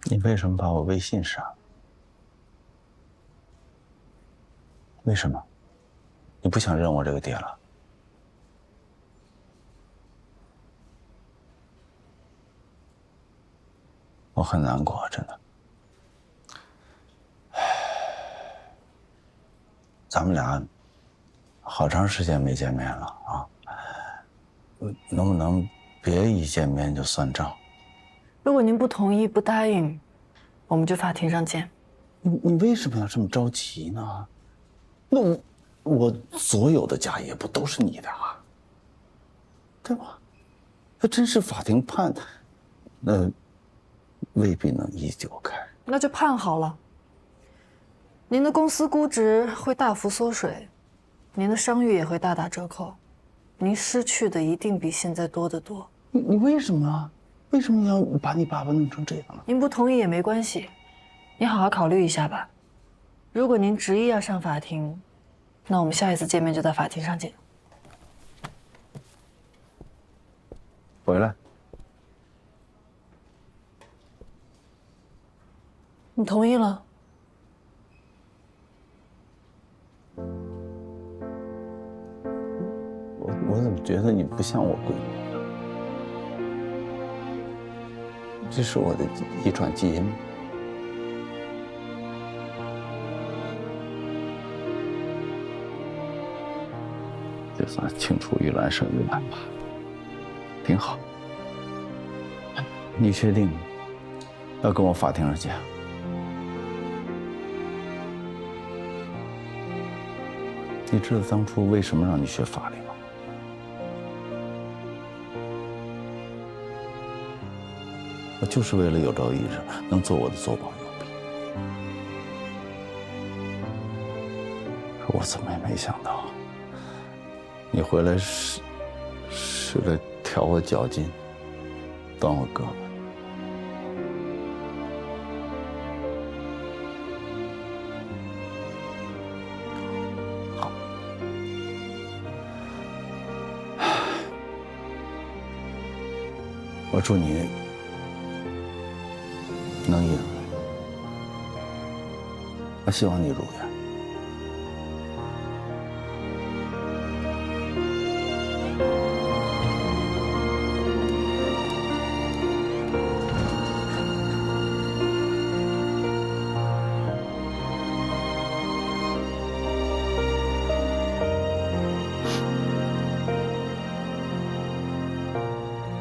你为什么把我微信删了？为什么？你不想认我这个爹了？我很难过，真的。咱们俩好长时间没见面了啊，能不能别一见面就算账？如果您不同意、不答应，我们就法庭上见。你为什么要这么着急呢？那我所有的家业不都是你的啊？对吧？要真是法庭判，那未必能一九开。那就判好了。您的公司估值会大幅缩水，您的商誉也会大打折扣，您失去的一定比现在多得多。你为什么啊？为什么要把你爸爸弄成这样呢？您不同意也没关系，您好好考虑一下吧。如果您执意要上法庭，那我们下一次见面就在法庭上见。回来。你同意了？我怎么觉得你不像我闺女？这是我的遗传基因。就算青出于蓝胜于蓝吧，挺好。你确定要跟我法庭上见？你知道当初为什么让你学法律吗？我就是为了有朝一日能做我的左膀右臂。可我怎么也没想到，你回来是来挑我脚筋，断我胳膊。好，我祝你能赢，我希望你如愿。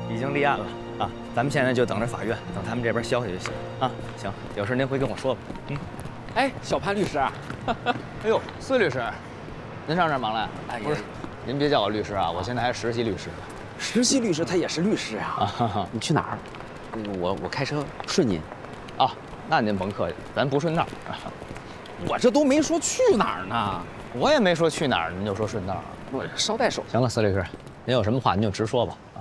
已经立案了啊，咱们现在就等着法院，等他们这边消息就行啊。行，有事您回跟我说吧。嗯。哎，小潘律师啊，哎呦，孙律师，您上这儿忙来？哎，不是，您别叫我律师啊，我现在还是实习律师呢。实习律师他也是律师啊。你去哪儿？我开车顺您。啊，那您甭客气，咱不顺道。我这都没说去哪儿呢，我也没说去哪儿，您就说顺道。我捎带手。行了，司律师，您有什么话您就直说吧。啊，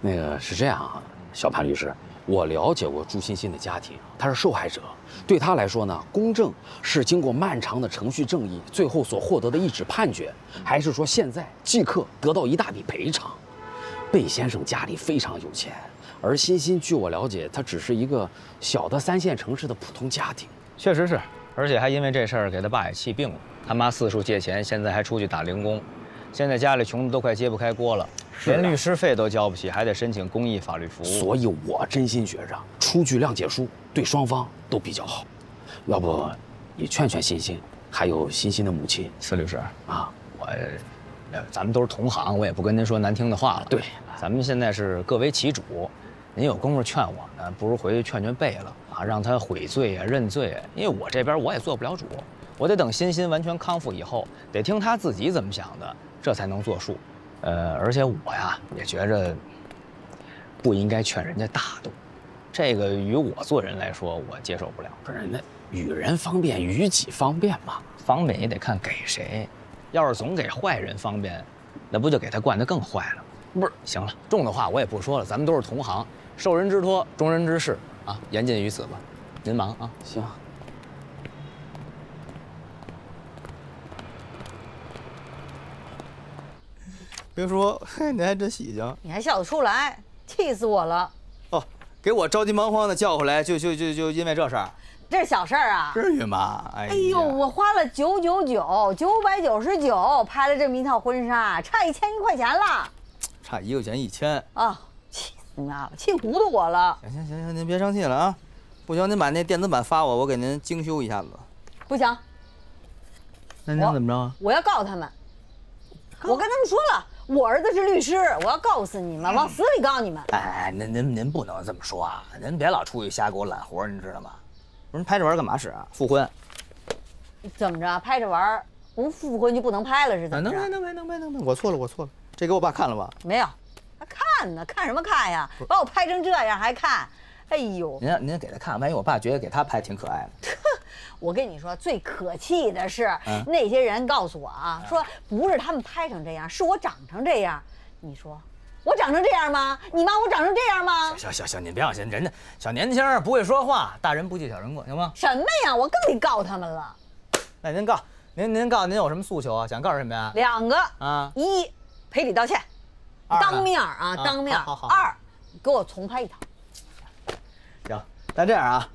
那个是这样啊，小潘律师，我了解过朱欣欣的家庭，她是受害者，对她来说呢，公正是经过漫长的程序正义最后所获得的一纸判决，还是说现在即刻得到一大笔赔偿？贝先生家里非常有钱，而欣欣据我了解，她只是一个小的3线城市的普通家庭。确实是，而且还因为这事儿给他爸也气病了。他妈四处借钱，现在还出去打零工，现在家里穷的都快揭不开锅了，连律师费都交不起，还得申请公益法律服务。所以我真心觉着出具谅解书对双方都比较好。要不你劝劝欣欣，还有欣欣的母亲。司律师啊，咱们都是同行，我也不跟您说难听的话了。对，咱们现在是各为其主，您有功夫劝我呢，不如回去劝贝了啊，让他悔罪啊、认罪啊。因为我这边我也做不了主，我得等欣欣完全康复以后，得听他自己怎么想的，这才能作数。而且我呀也觉着不应该劝人家大度，这个于我做人来说，我接受不了。不是，那与人方便，于己方便嘛。方便也得看给谁。要是总给坏人方便，那不就给他惯得更坏了？不是，行了，重的话我也不说了，咱们都是同行，受人之托，忠人之事啊，言尽于此吧。您忙啊，行。别说，嘿，你还真喜庆，你还笑得出来，气死我了！哦，给我着急忙慌的叫回来，就因为这事儿。这是小事儿啊？至于吗？哎呦，我花了999拍了这么一套婚纱，差1000块钱了。差1块钱1000啊！气死你妈了，气糊涂我了。行，您别生气了啊！不行，您把那电子版发我给您精修一下子。不行。那您想怎么着啊？我要告他们。我跟他们说了，我儿子是律师，我要告死你们，往死里告你们。哎，您不能这么说啊！您别老出去瞎给我揽活，您知道吗？不是拍这玩意儿干嘛使啊？复婚？怎么着？拍这玩意儿不复婚就不能拍了是怎么着？能拍，我错了。这给我爸看了吧？没有，他看呢，看什么看呀？把我拍成这样还看？哎呦！您给他看，万一我爸觉得给他拍挺可爱的。我跟你说，最可气的是那些人告诉我啊，说不是他们拍成这样，是我长成这样。你说我长成这样吗？你骂我长成这样吗？行，您别往心，人家小年轻不会说话，大人不计小人过，行吗？什么呀？我更得告他们了。那您告，您告，您有什么诉求啊？想告什么呀？2个啊，一赔礼道歉，当面啊，当面。好。2，给我重拍一套。行，那这样啊，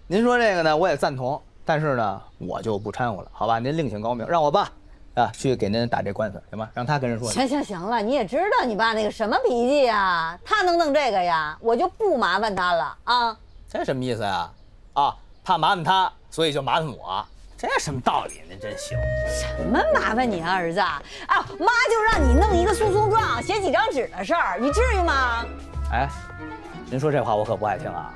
您说这个呢，我也赞同，但是呢，我就不掺和了，好吧？您另请高明，让我爸啊去给您打这官司，行吗？让他跟人说。行了，你也知道你爸那个什么脾气呀，他能弄这个呀，我就不麻烦他了啊。这什么意思呀？啊，怕麻烦他，所以就麻烦我，这什么道理？您真行。什么麻烦你啊，儿子？啊，妈就让你弄一个诉讼状，写几张纸的事儿，你至于吗？哎，您说这话我可不爱听啊。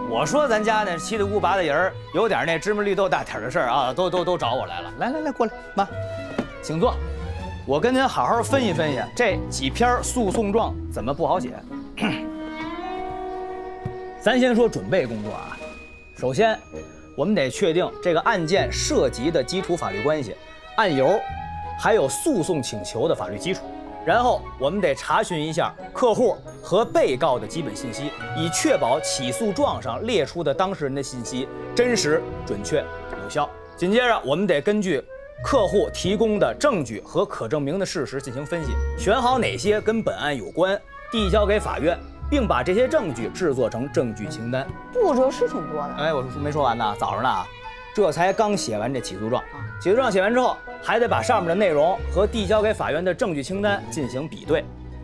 我说咱家那七大姑八大姨儿有点那芝麻绿豆大点的事儿啊，都找我来了。来，过来，妈，请坐。我跟您好好分析分析这几篇诉讼状怎么不好写。咱先说准备工作啊，首先我们得确定这个案件涉及的基础法律关系、案由，还有诉讼请求的法律基础。然后我们得查询一下客户和被告的基本信息，以确保起诉状上列出的当事人的信息真实、准确、有效。紧接着，我们得根据客户提供的证据和可证明的事实进行分析，选好哪些跟本案有关，递交给法院，并把这些证据制作成证据清单。步骤是挺多的。哎，我没说完呢，早上呢啊，这才刚写完这起诉状。起诉状写完之后，还得把上面的内容和递交给法院的证据清单进行比对。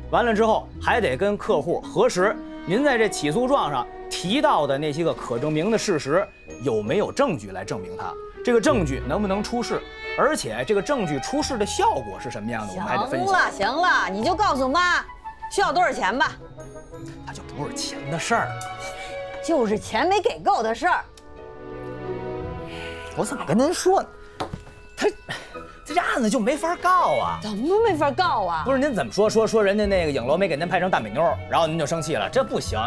完了之后，还得跟客户核实您在这起诉状上提到的那些个可证明的事实有没有证据来证明它，这个证据能不能出示，而且这个证据出示的效果是什么样的，我们还得分析。行了，你就告诉妈需要多少钱吧。它就不是钱的事儿，就是钱没给够的事儿。我怎么跟您说呢？这案子就没法告啊！怎么没法告啊？不是您怎么说人家那个影楼没给您拍成大美妞，然后您就生气了，这不行。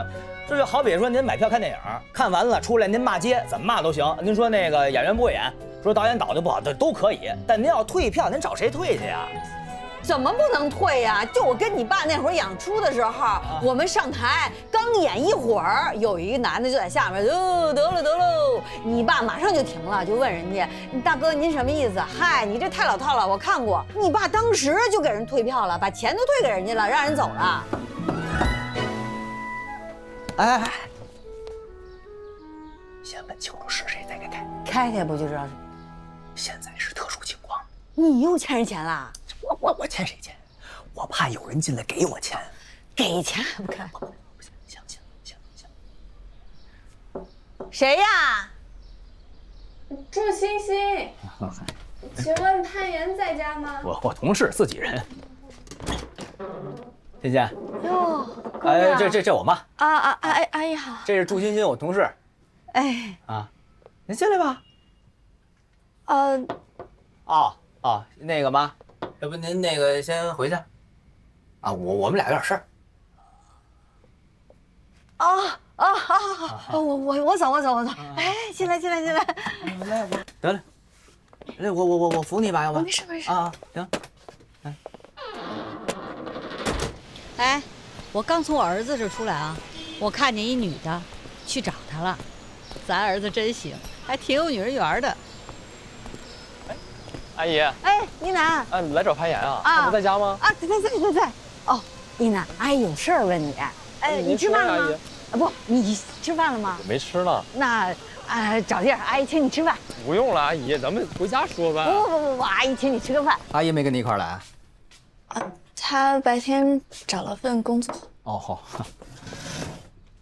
这就好比说您买票看电影，看完了出来您骂街，怎么骂都行。您说那个演员不会演，说导演导的不好，这都可以。但您要退票，您找谁退去呀？怎么不能退呀？就我跟你爸那会儿演出的时候，我们上台刚演一会儿，有一个男的就在下面，得喽，你爸马上就停了，就问人家，大哥您什么意思？嗨，你这太老套了，我看过。你爸当时就给人退票了，把钱都退给人家了，让人走了。哎，先问清楚是谁再给开，开开不就知道是？现在是特殊情况，你又欠人钱了？我欠谁钱？我怕有人进来给我钱。给钱还不看？行。谁呀？祝星星，请问攀岩在家吗？我同事自己人。欣欣。哟，哎，这我妈。阿姨好。这是祝欣欣，我同事。哎。啊，您进来吧。那个妈，要不您那个先回去。啊，我们俩有点事儿。好，我走。哎，进来。来，得嘞，来我扶你吧，要不？没事。啊，行。哎，我刚从我儿子这出来啊，我看见一女的，去找她了。咱儿子真行，还挺有女人缘的。阿姨。哎，一楠。啊，你来找攀岩啊？他不在家吗？在。哦，一楠，阿姨有事儿问你。哎，你吃饭了吗？不，你吃饭了吗？我没吃呢。那找地儿，阿姨请你吃饭。不用了，阿姨，咱们回家说吧。不，阿姨请你吃个饭。阿姨没跟你一块儿来？她白天找了份工作。哦，好。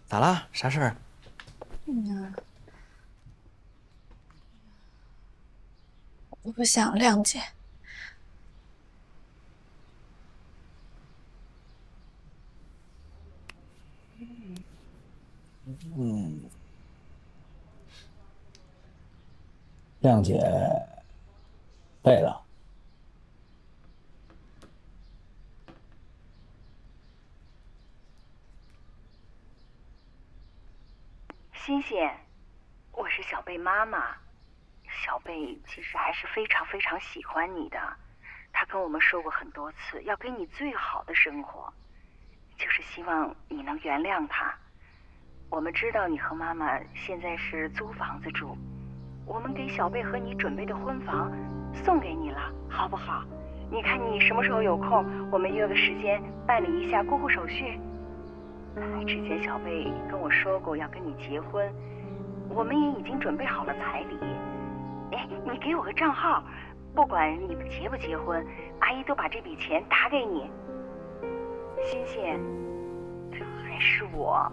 咋了？啥事儿？我不想谅解。谅解背了。欣欣，我是小贝妈妈。小贝其实还是非常喜欢你的，他跟我们说过很多次，要给你最好的生活，就是希望你能原谅他。我们知道你和妈妈现在是租房子住，我们给小贝和你准备的婚房送给你了，好不好？你看你什么时候有空，我们约个时间办理一下过户手续。之前小贝跟我说过要跟你结婚，我们也已经准备好了彩礼。哎，你给我个账号，不管你们结不结婚，阿姨都把这笔钱打给你。欣欣，这还是我，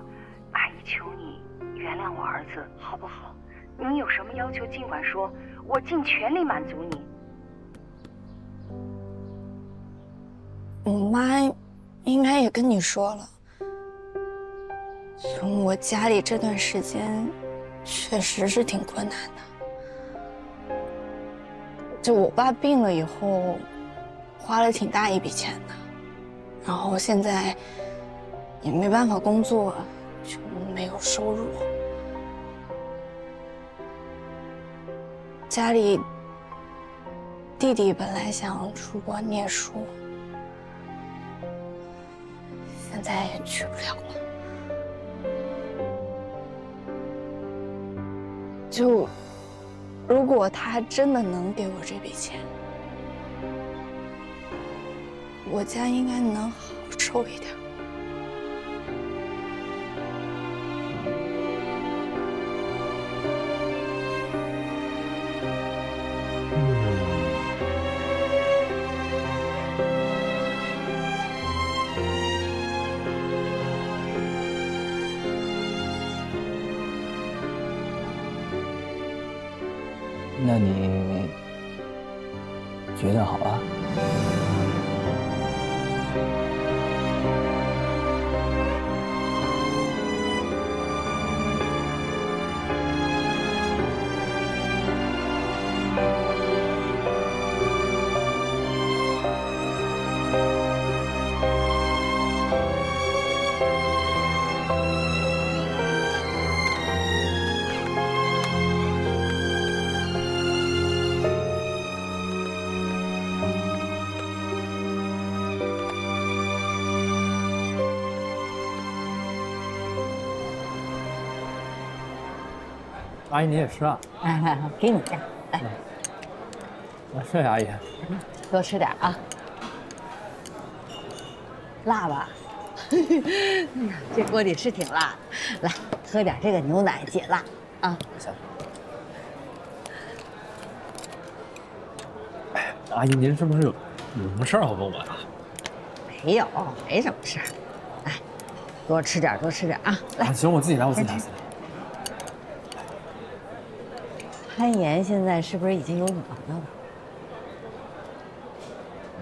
阿姨求你原谅我儿子，好不好？你有什么要求尽管说，我尽全力满足你。我妈应该也跟你说了，就我家里这段时间确实是挺困难的。就我爸病了以后，花了挺大一笔钱的，然后现在也没办法工作，就没有收入。家里弟弟本来想出国念书，现在也去不了了。就如果他真的能给我这笔钱，我家应该能好受一点。那你决定好了？阿姨，你也吃啊？来，给你点，来，谢谢阿姨。多吃点啊。辣吧？这锅里是挺辣的。来，喝点这个牛奶解辣啊。行。阿姨，您是不是有什么事儿要问我呀？没有，没什么事儿。来，多吃点，多吃点啊！来，行，我自己来，我自己来。潘岩现在是不是已经有女朋友了？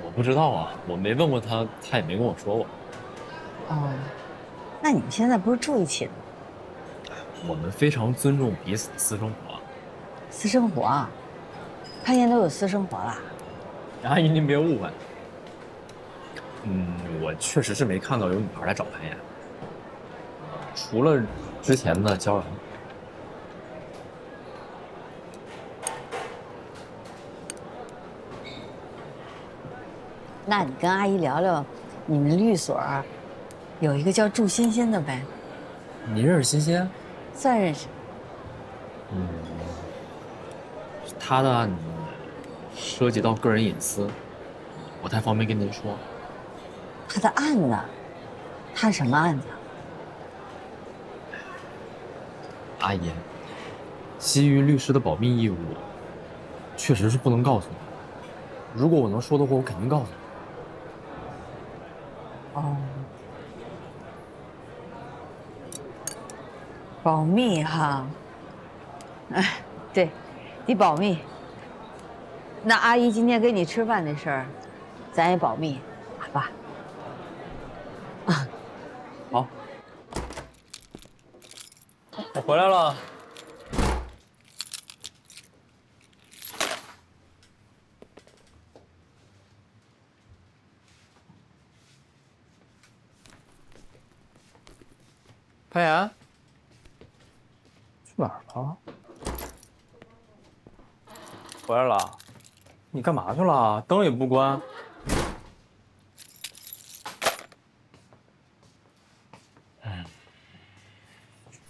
我不知道啊，我没问过他，他也没跟我说过。哦，那你们现在不是住一起的吗？我们非常尊重彼此的私生活。私生活啊？潘岩都有私生活了？阿姨，您别误会。我确实是没看到有女孩来找潘岩，除了之前的交往。那你跟阿姨聊聊，你们律所有一个叫祝欣欣的呗？你认识欣欣？算认识。他的案子涉及到个人隐私，不太方便跟您说。他的案子？他什么案子？阿姨，基于律师的保密义务，确实是不能告诉你。如果我能说的话，我肯定告诉你。哦，保密哈。哎，对，得保密。那阿姨今天跟你吃饭那事儿，咱也保密，好吧？好，我回来了。潘岩，去哪儿了？回来了？你干嘛去了？灯也不关。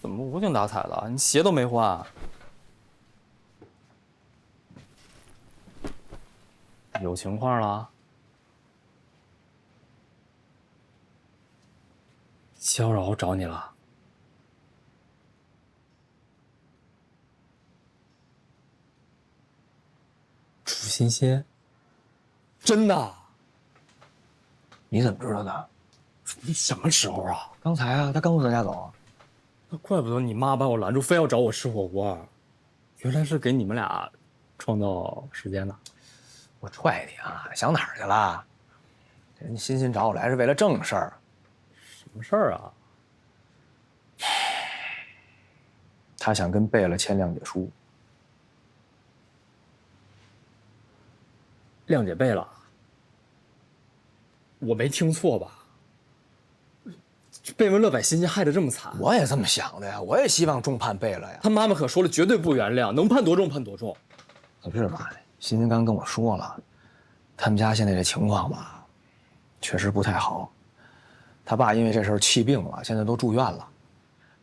怎么无精打采的？你鞋都没换。有情况了？萧饶找你了？楚欣欣？真的？你怎么知道的？你什么时候啊？刚才啊，他刚从咱家走。那怪不得你妈把我拦住，非要找我吃火锅，原来是给你们俩创造时间呢。我踹你啊！想哪儿去了？人家欣欣找我来是为了正事儿。什么事儿啊？他想跟贝勒签谅解书。谅解贝勒？我没听错吧？贝文乐把欣欣害得这么惨，我也这么想的呀，我也希望重判贝勒呀。他妈妈可说了，绝对不原谅，能判多重判多重。可是吧，欣欣刚跟我说了，他们家现在这情况吧，确实不太好。他爸因为这事儿气病了，现在都住院了。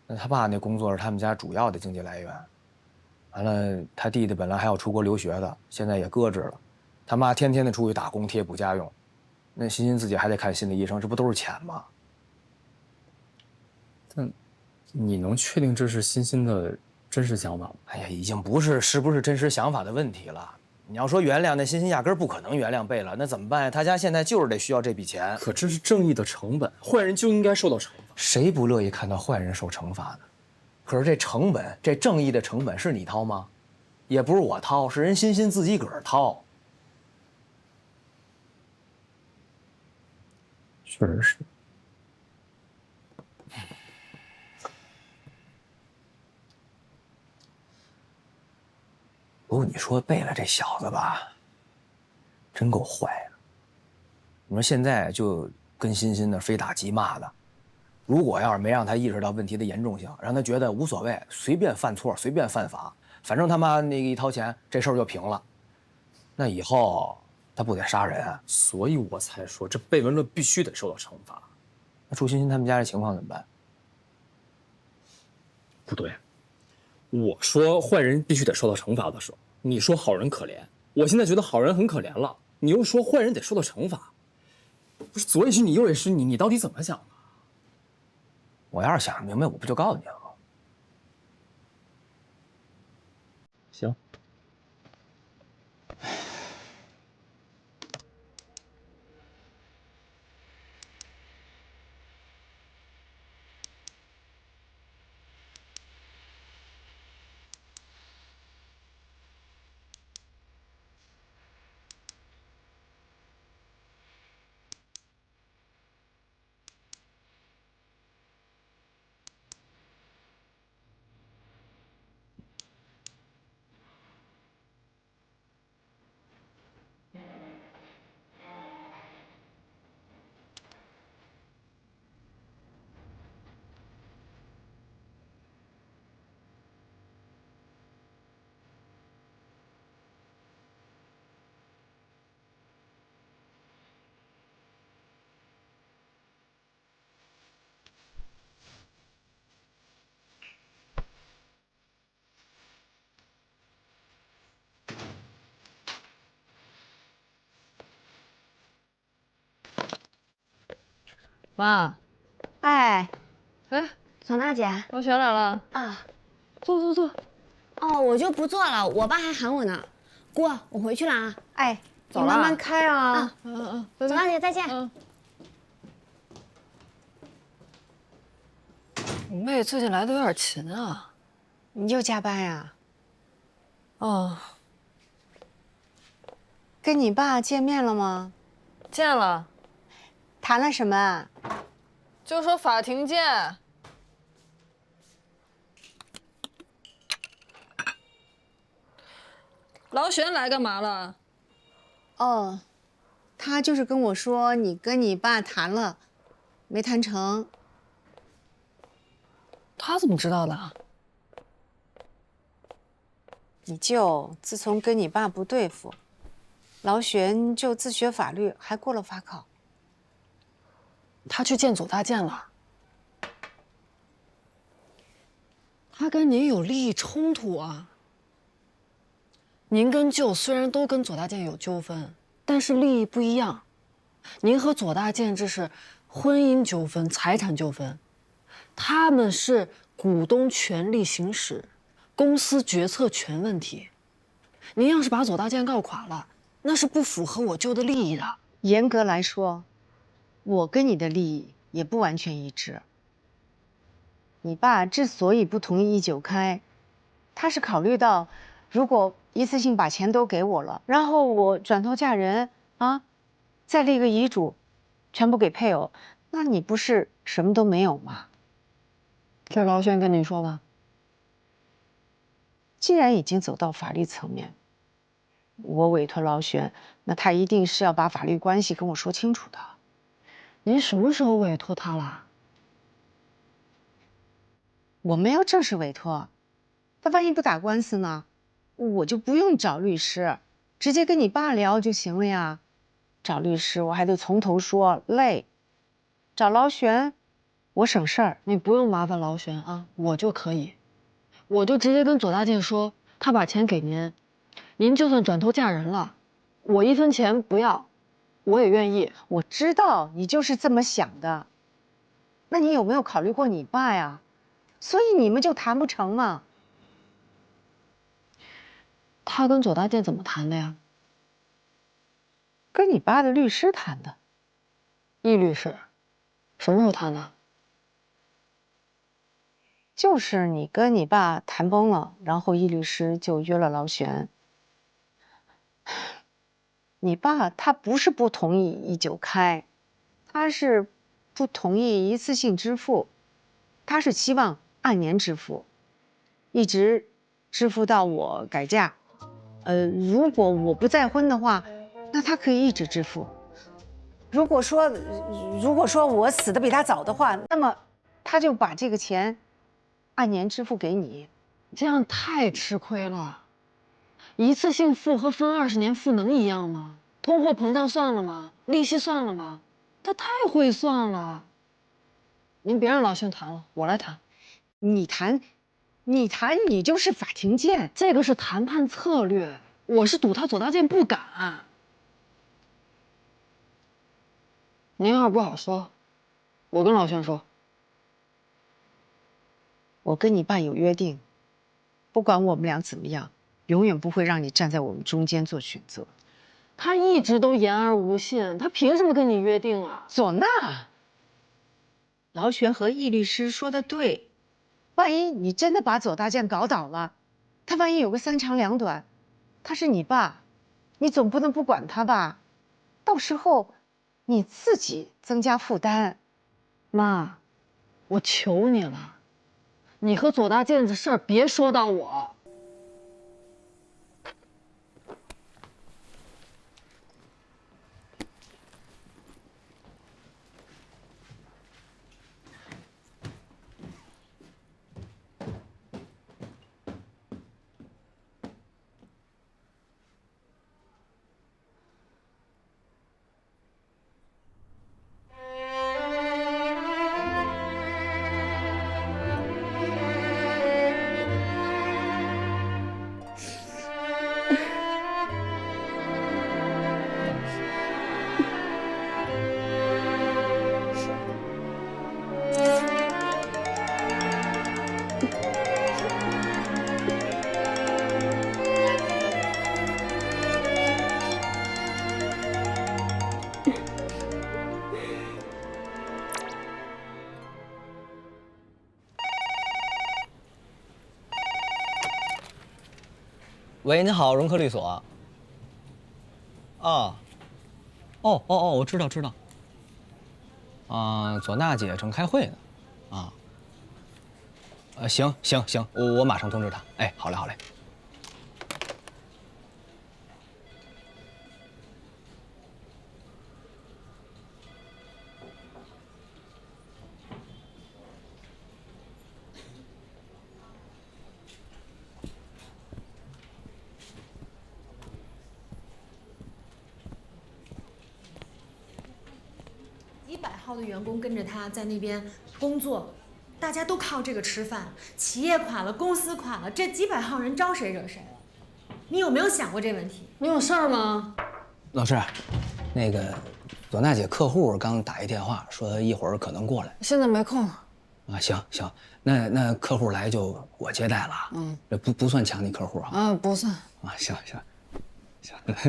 那他爸那工作是他们家主要的经济来源。完了，他弟弟本来还要出国留学的，现在也搁置了。他妈天天的出去打工贴补家用，那欣欣自己还得看心理医生，这不都是钱吗？但你能确定这是欣欣的真实想法吗？哎呀，已经不是是不是真实想法的问题了。你要说原谅，那欣欣压根儿不可能原谅贝勒，那怎么办呀？他家现在就是得需要这笔钱。可这是正义的成本，坏人就应该受到惩罚。谁不乐意看到坏人受惩罚呢？可是这成本，这正义的成本是你掏吗？也不是我掏，是人欣欣自己个儿掏。确实是。不过你说贝勒这小子吧，真够坏的。你说现在就跟欣欣那非打即骂的，如果要是没让他意识到问题的严重性，让他觉得无所谓，随便犯错，随便犯法，反正他妈那个一掏钱，这事儿就平了，那以后他不得杀人啊？所以我才说这贝文乐必须得受到惩罚。那祝欣欣他们家这情况怎么办？不对，我说坏人必须得受到惩罚的时候，你说好人可怜，我现在觉得好人很可怜了，你又说坏人得受到惩罚，不是左也是你右也是你，你到底怎么想的？我要是想明白，我不就告诉你了吗？行。妈，哎，哎，唢呐姐，老雪来了啊，坐坐坐。哦，我就不做了，我爸还喊我呢。姑，我回去了啊。哎，走了，你慢慢开啊。唢呐姐再见。我妹最近来的有点勤啊。你又加班呀？哦。跟你爸见面了吗？见了。谈了什么？就说法庭见。老玄来干嘛了？哦，他就是跟我说你跟你爸谈了，没谈成。他怎么知道的？你舅自从跟你爸不对付，老玄就自学法律，还过了法考。他去见左大建了。他跟您有利益冲突啊。您跟舅虽然都跟左大建有纠纷，但是利益不一样。您和左大建这是婚姻纠纷、财产纠纷，他们是股东权力行使、公司决策权问题。您要是把左大建告垮了，那是不符合我舅的利益的。严格来说，我跟你的利益也不完全一致。你爸之所以不同意1.9开，他是考虑到，如果一次性把钱都给我了，然后我转头嫁人啊，再立个遗嘱，全部给配偶，那你不是什么都没有吗？这老轩跟你说吧。既然已经走到法律层面，我委托老轩，那他一定是要把法律关系跟我说清楚的。您什么时候委托他了？我没有正式委托，他万一不打官司呢，我就不用找律师，直接跟你爸聊就行了呀。找律师我还得从头说，累。找劳旋，我省事儿。你不用麻烦劳旋啊，我就可以，我就直接跟左大建说，他把钱给您，您就算转头嫁人了，我1分钱不要，我也愿意。我知道你就是这么想的，那你有没有考虑过你爸呀？所以你们就谈不成嘛。他跟左大建怎么谈的呀？跟你爸的律师谈的。易律师，什么时候谈的？就是你跟你爸谈崩了，然后易律师就约了劳旋。你爸他不是不同意1.9开，他是不同意一次性支付，他是希望按年支付，一直支付到我改嫁。如果我不再婚的话，那他可以一直支付。如果说我死的比他早的话，那么他就把这个钱按年支付给你。这样太吃亏了。一次性付和分20年付能一样吗？通货膨胀算了吗？利息算了吗？他太会算了。您别让老轩谈了，我来谈。你谈，你就是法庭见。这个是谈判策略，我是赌他左大建不敢。您要是不好说，我跟老轩说。我跟你爸有约定，不管我们俩怎么样，永远不会让你站在我们中间做选择。他一直都言而无信，他凭什么跟你约定啊？唢呐，劳旋和易律师说的对，万一你真的把左大建搞倒了，他万一有个3长2短，他是你爸，你总不能不管他吧？到时候你自己增加负担。妈，我求你了，你和左大建这事儿别说到我。喂，您好，融科律所。啊，哦，我知道。啊，左娜姐正开会呢。啊。行，我马上通知她。哎，好嘞。几百号的员工跟着他在那边工作，大家都靠这个吃饭，企业垮了，公司垮了，这几百号人招谁惹谁了？你有没有想过这问题？你有事儿吗？老师，那个左娜姐客户刚打一电话，说一会儿可能过来。现在没空。啊，行，那客户来就我接待了。这不算抢你客户啊。啊，不算。啊，行，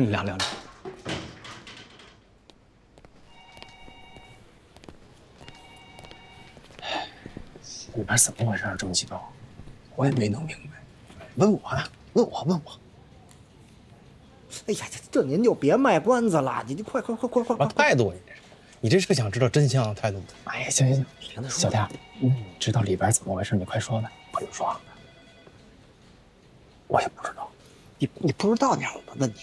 聊。里边怎么回事？这么激动？我也没弄明白。问我。哎呀，这您就别卖关子了，你快！把态度，你这是想知道真相态度？哎呀，行，小天，你知道里边怎么回事？你快说呗。不用说，我也不知道。你不知道你让我问你，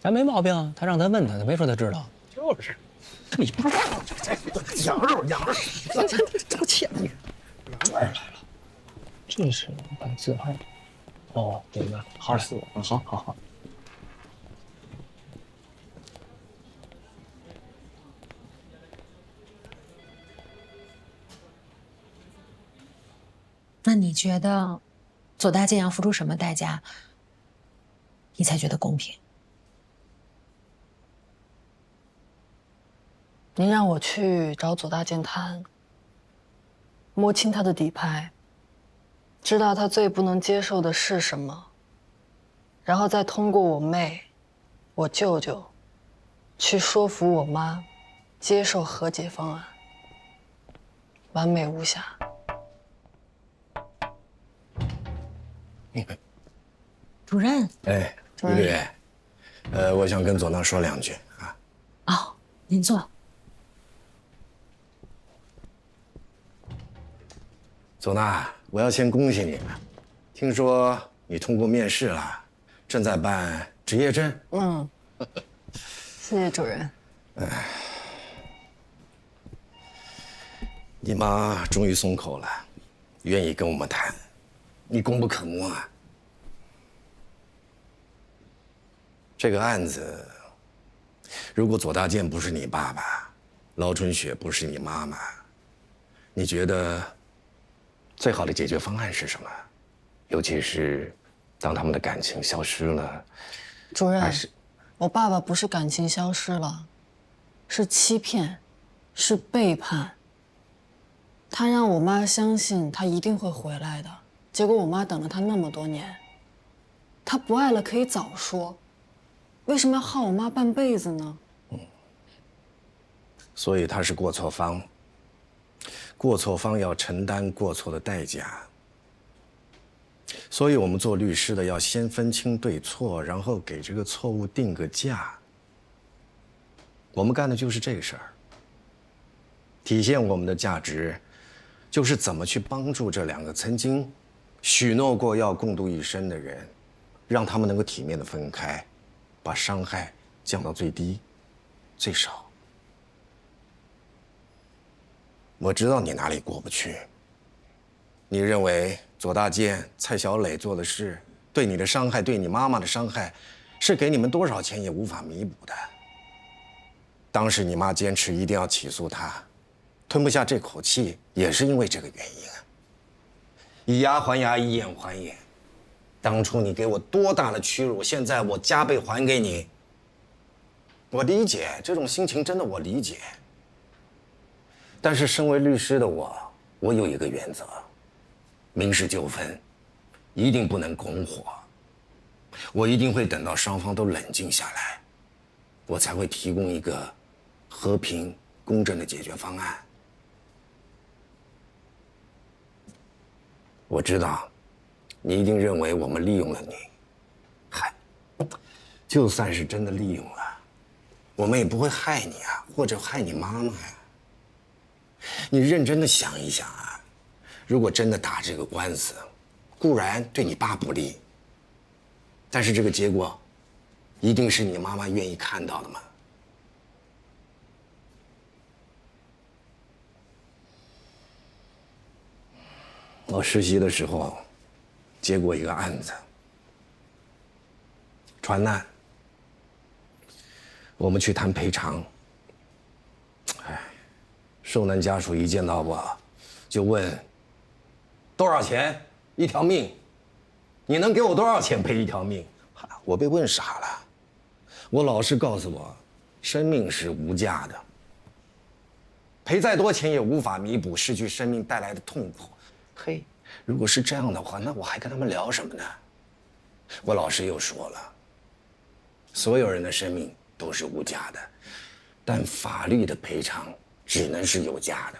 咱没毛病。他让他问他没说他知道。就是，你不知道，养着，这气你。主任来了，这是本自拍。哦，明白。好嘞，好。那你觉得左大健要付出什么代价，你才觉得公平？您让我去找左大健谈，摸清他的底牌，知道他最不能接受的是什么，然后再通过我妹、我舅舅，去说服我妈接受和解方案，完美无瑕。主任。哎，主任于律，我想跟左娜说两句啊。哦，您坐。左娜，我要先恭喜你了，听说你通过面试了，正在办执业证。谢谢主任。你妈终于松口了，愿意跟我们谈，你功不可没啊。这个案子，如果左大健不是你爸爸，劳春雪不是你妈妈，你觉得最好的解决方案是什么？尤其是当他们的感情消失了，主任，我爸爸不是感情消失了，是欺骗，是背叛。他让我妈相信他一定会回来的，结果我妈等了他那么多年。他不爱了可以早说，为什么要耗我妈半辈子呢？所以他是过错方，过错方要承担过错的代价。所以我们做律师的要先分清对错，然后给这个错误定个价。我们干的就是这个事儿，体现我们的价值，就是怎么去帮助这两个曾经许诺过要共度一生的人，让他们能够体面的分开，把伤害降到最低、最少。我知道你哪里过不去，你认为左大健、蔡小磊做的事，对你的伤害，对你妈妈的伤害，是给你们多少钱也无法弥补的。当时你妈坚持一定要起诉他，吞不下这口气，也是因为这个原因啊。以牙还牙，以眼还眼。当初你给我多大的屈辱，现在我加倍还给你。我理解这种心情，真的我理解。但是身为律师的我有一个原则：民事纠纷一定不能拱火。我一定会等到双方都冷静下来，我才会提供一个和平公正的解决方案。我知道，你一定认为我们利用了你。嗨，就算是真的利用了，我们也不会害你啊，或者害你妈妈呀。你认真的想一想啊，如果真的打这个官司，固然对你爸不利，但是这个结果，一定是你妈妈愿意看到的吗？我实习的时候，接过一个案子，船难，我们去谈赔偿。哎，受难家属一见到我，就问多少钱一条命？你能给我多少钱赔一条命？我被问傻了。我老师告诉我，生命是无价的，赔再多钱也无法弥补失去生命带来的痛苦。嘿，如果是这样的话，那我还跟他们聊什么呢？我老师又说了，所有人的生命都是无价的，但法律的赔偿只能是有价的。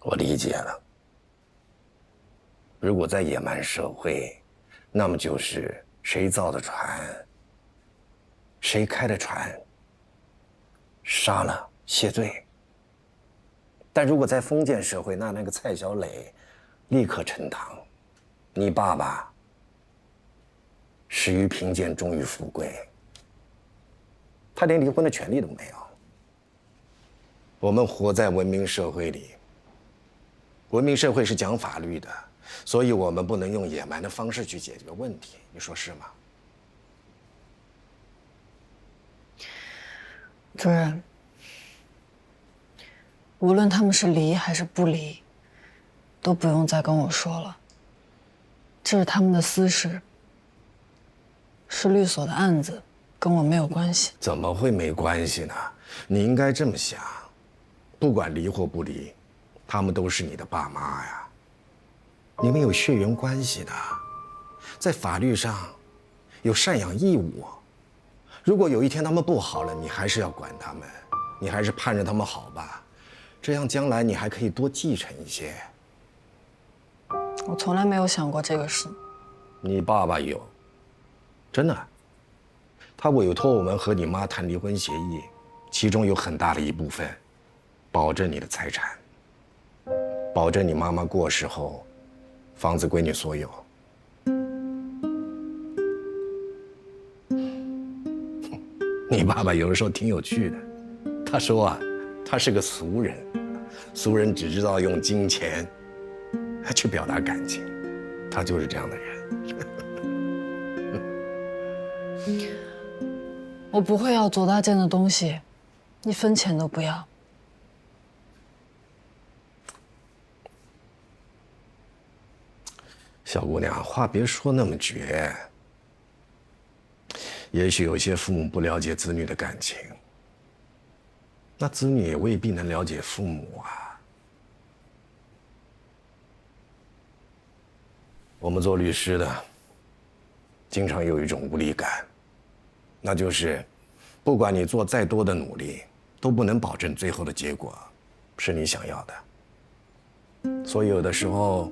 我理解了。如果在野蛮社会，那么就是谁造的船，谁开的船，杀了谢罪。但如果在封建社会，那个蔡小磊立刻沉塘，你爸爸始于贫贱，终于富贵，他连离婚的权利都没有。我们活在文明社会里，文明社会是讲法律的，所以我们不能用野蛮的方式去解决问题，你说是吗？主任，无论他们是离还是不离，都不用再跟我说了。这是他们的私事，是律所的案子，跟我没有关系。怎么会没关系呢？你应该这么想，不管离或不离，他们都是你的爸妈呀，你们有血缘关系的，在法律上有赡养义务。如果有一天他们不好了，你还是要管他们，你还是盼着他们好吧，这样将来你还可以多继承一些。我从来没有想过这个事。你爸爸有，真的，他委托我们和你妈谈离婚协议，其中有很大的一部分保证你的财产，保证你妈妈过世后房子归你所有。你爸爸有的时候挺有趣的，他说啊，他是个俗人，俗人只知道用金钱去表达感情，他就是这样的人。我不会要左大健的东西，一分钱都不要。小姑娘，话别说那么绝。也许有些父母不了解子女的感情，那子女也未必能了解父母啊。我们做律师的，经常有一种无力感，那就是，不管你做再多的努力，都不能保证最后的结果是你想要的。所以有的时候，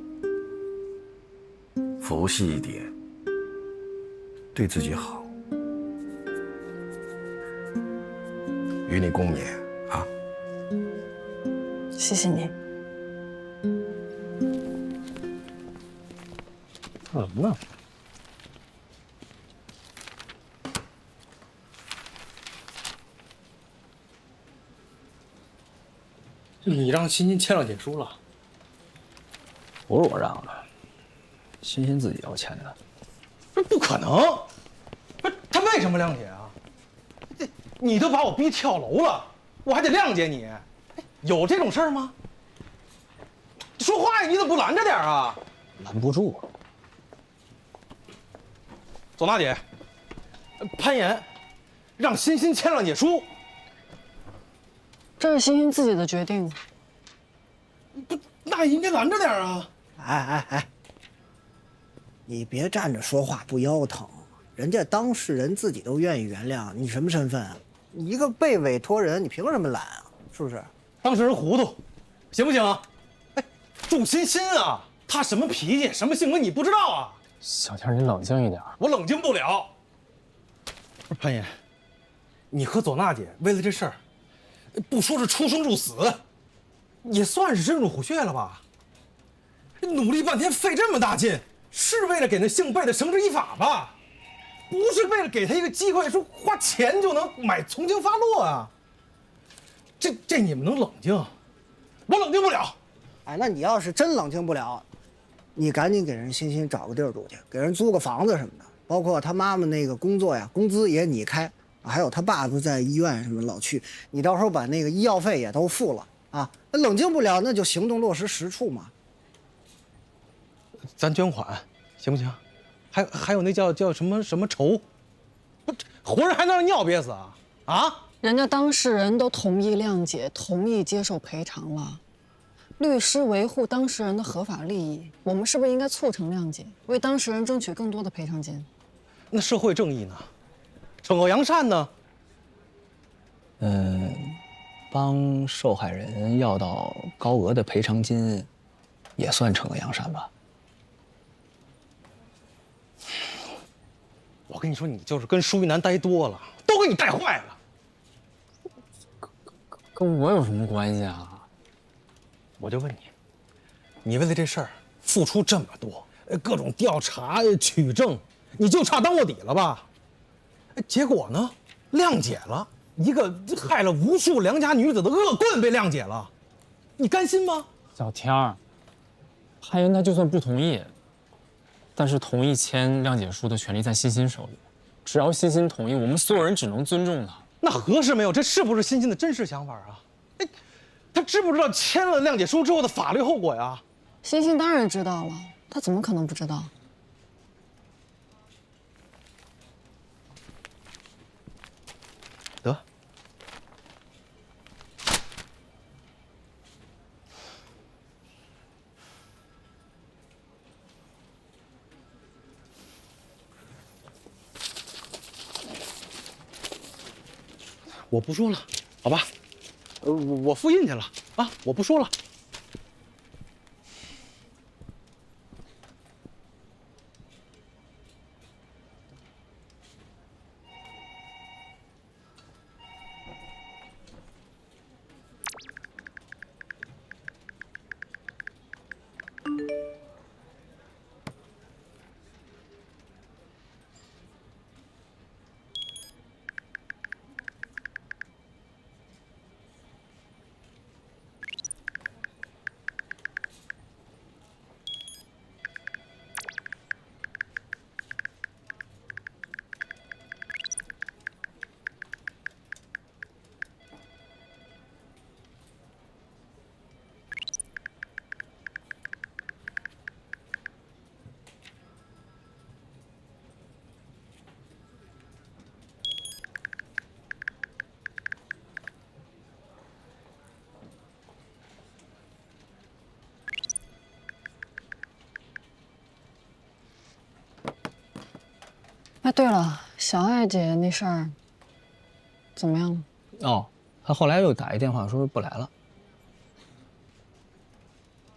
佛系一点，对自己好。与你共勉啊！谢谢你。干什么呢？你让欣欣签了解书了？不是我让的，欣欣自己要签的。这不可能！不是他为什么谅解啊？你都把我逼跳楼了，我还得谅解你？有这种事儿吗？说话呀，你怎么不拦着点啊？拦不住。左大姐，潘岩让欣欣签谅解书，这是欣欣自己的决定。不，那也应该拦着点啊！哎，你别站着说话不腰疼，人家当事人自己都愿意原谅，你什么身份啊？你一个被委托人，你凭什么拦啊？是不是？当事人糊涂，行不行啊？哎，祝欣欣啊，她什么脾气，什么性格你不知道啊？小天，你冷静一点。我冷静不了。不是潘爷，你和左娜姐为了这事儿，不说是出生入死，也算是深入虎穴了吧？努力半天费这么大劲，是为了给那姓贝的绳之以法吧？不是为了给他一个机会，说花钱就能买从轻发落啊！这你们能冷静，我冷静不了。哎，那你要是真冷静不了，你赶紧给人欣欣找个地儿住去，给人租个房子什么的，包括他妈妈那个工作呀，工资也你开，还有他爸不在医院什么老去，你到时候把那个医药费也都付了啊。那冷静不了，那就行动落实实处嘛。咱捐款行不行？还有那叫什么仇，不活人还能让尿憋死啊？啊！人家当事人都同意谅解，同意接受赔偿了。律师维护当事人的合法利益，我们是不是应该促成谅解，为当事人争取更多的赔偿金？那社会正义呢？惩恶扬善呢？帮受害人要到高额的赔偿金，也算惩恶扬善吧？我跟你说，你就是跟舒玉楠待多了，都给你带坏了。跟我有什么关系啊？我就问你，你为了这事儿付出这么多，各种调查取证，你就差当卧底了吧？结果呢，谅解了，一个害了无数良家女子的恶棍被谅解了，你甘心吗？小天儿，潘云他就算不同意，但是同意签谅解书的权利在欣欣手里，只要欣欣同意，我们所有人只能尊重他。那合适没有？这是不是欣欣的真实想法啊？哎，他知不知道签了谅解书之后的法律后果呀？欣欣当然知道了，他怎么可能不知道？得，我不说了，好吧？我复印去了啊，我不说了。哎，对了，小艾姐那事儿怎么样了？哦，她后来又打一电话说不来了，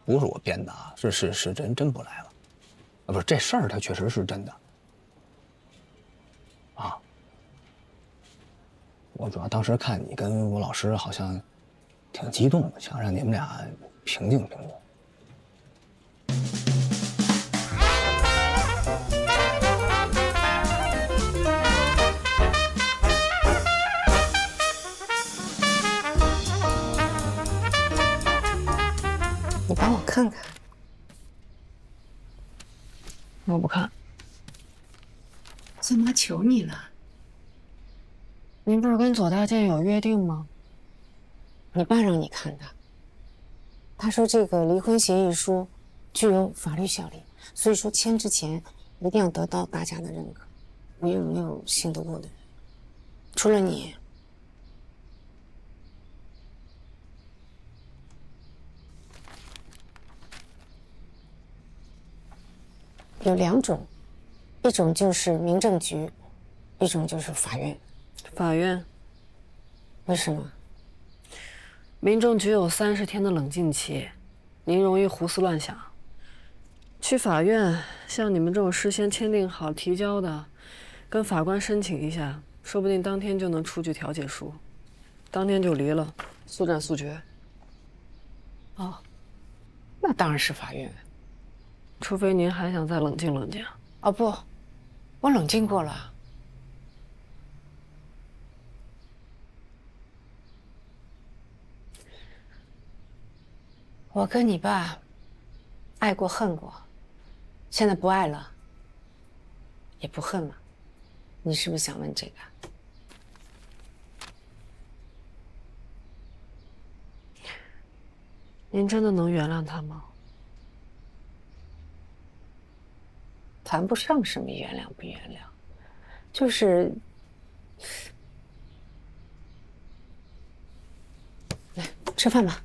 不是我编的啊，是真不来了，啊，不是这事儿，它确实是真的，啊，我主要当时看你跟吴老师好像挺激动的，想让你们俩平静平静。你帮我看看。我不看。孙妈求你了。您不是跟左大健有约定吗？你爸让你看的。他说这个离婚协议书具有法律效力，所以说签之前一定要得到大家的认可。我也没有信得过的人，除了你。有两种，一种就是民政局，一种就是法院。法院？为什么？民政局有30天的冷静期，您容易胡思乱想。去法院，像你们这种事先签订好提交的，跟法官申请一下，说不定当天就能出具调解书，当天就离了，速战速决。哦，那当然是法院。除非您还想再冷静冷静。哦不，我冷静过了。我跟你爸爱过恨过，现在不爱了，也不恨了。你是不是想问这个？您真的能原谅他吗？谈不上什么原谅不原谅，就是来吃饭吧。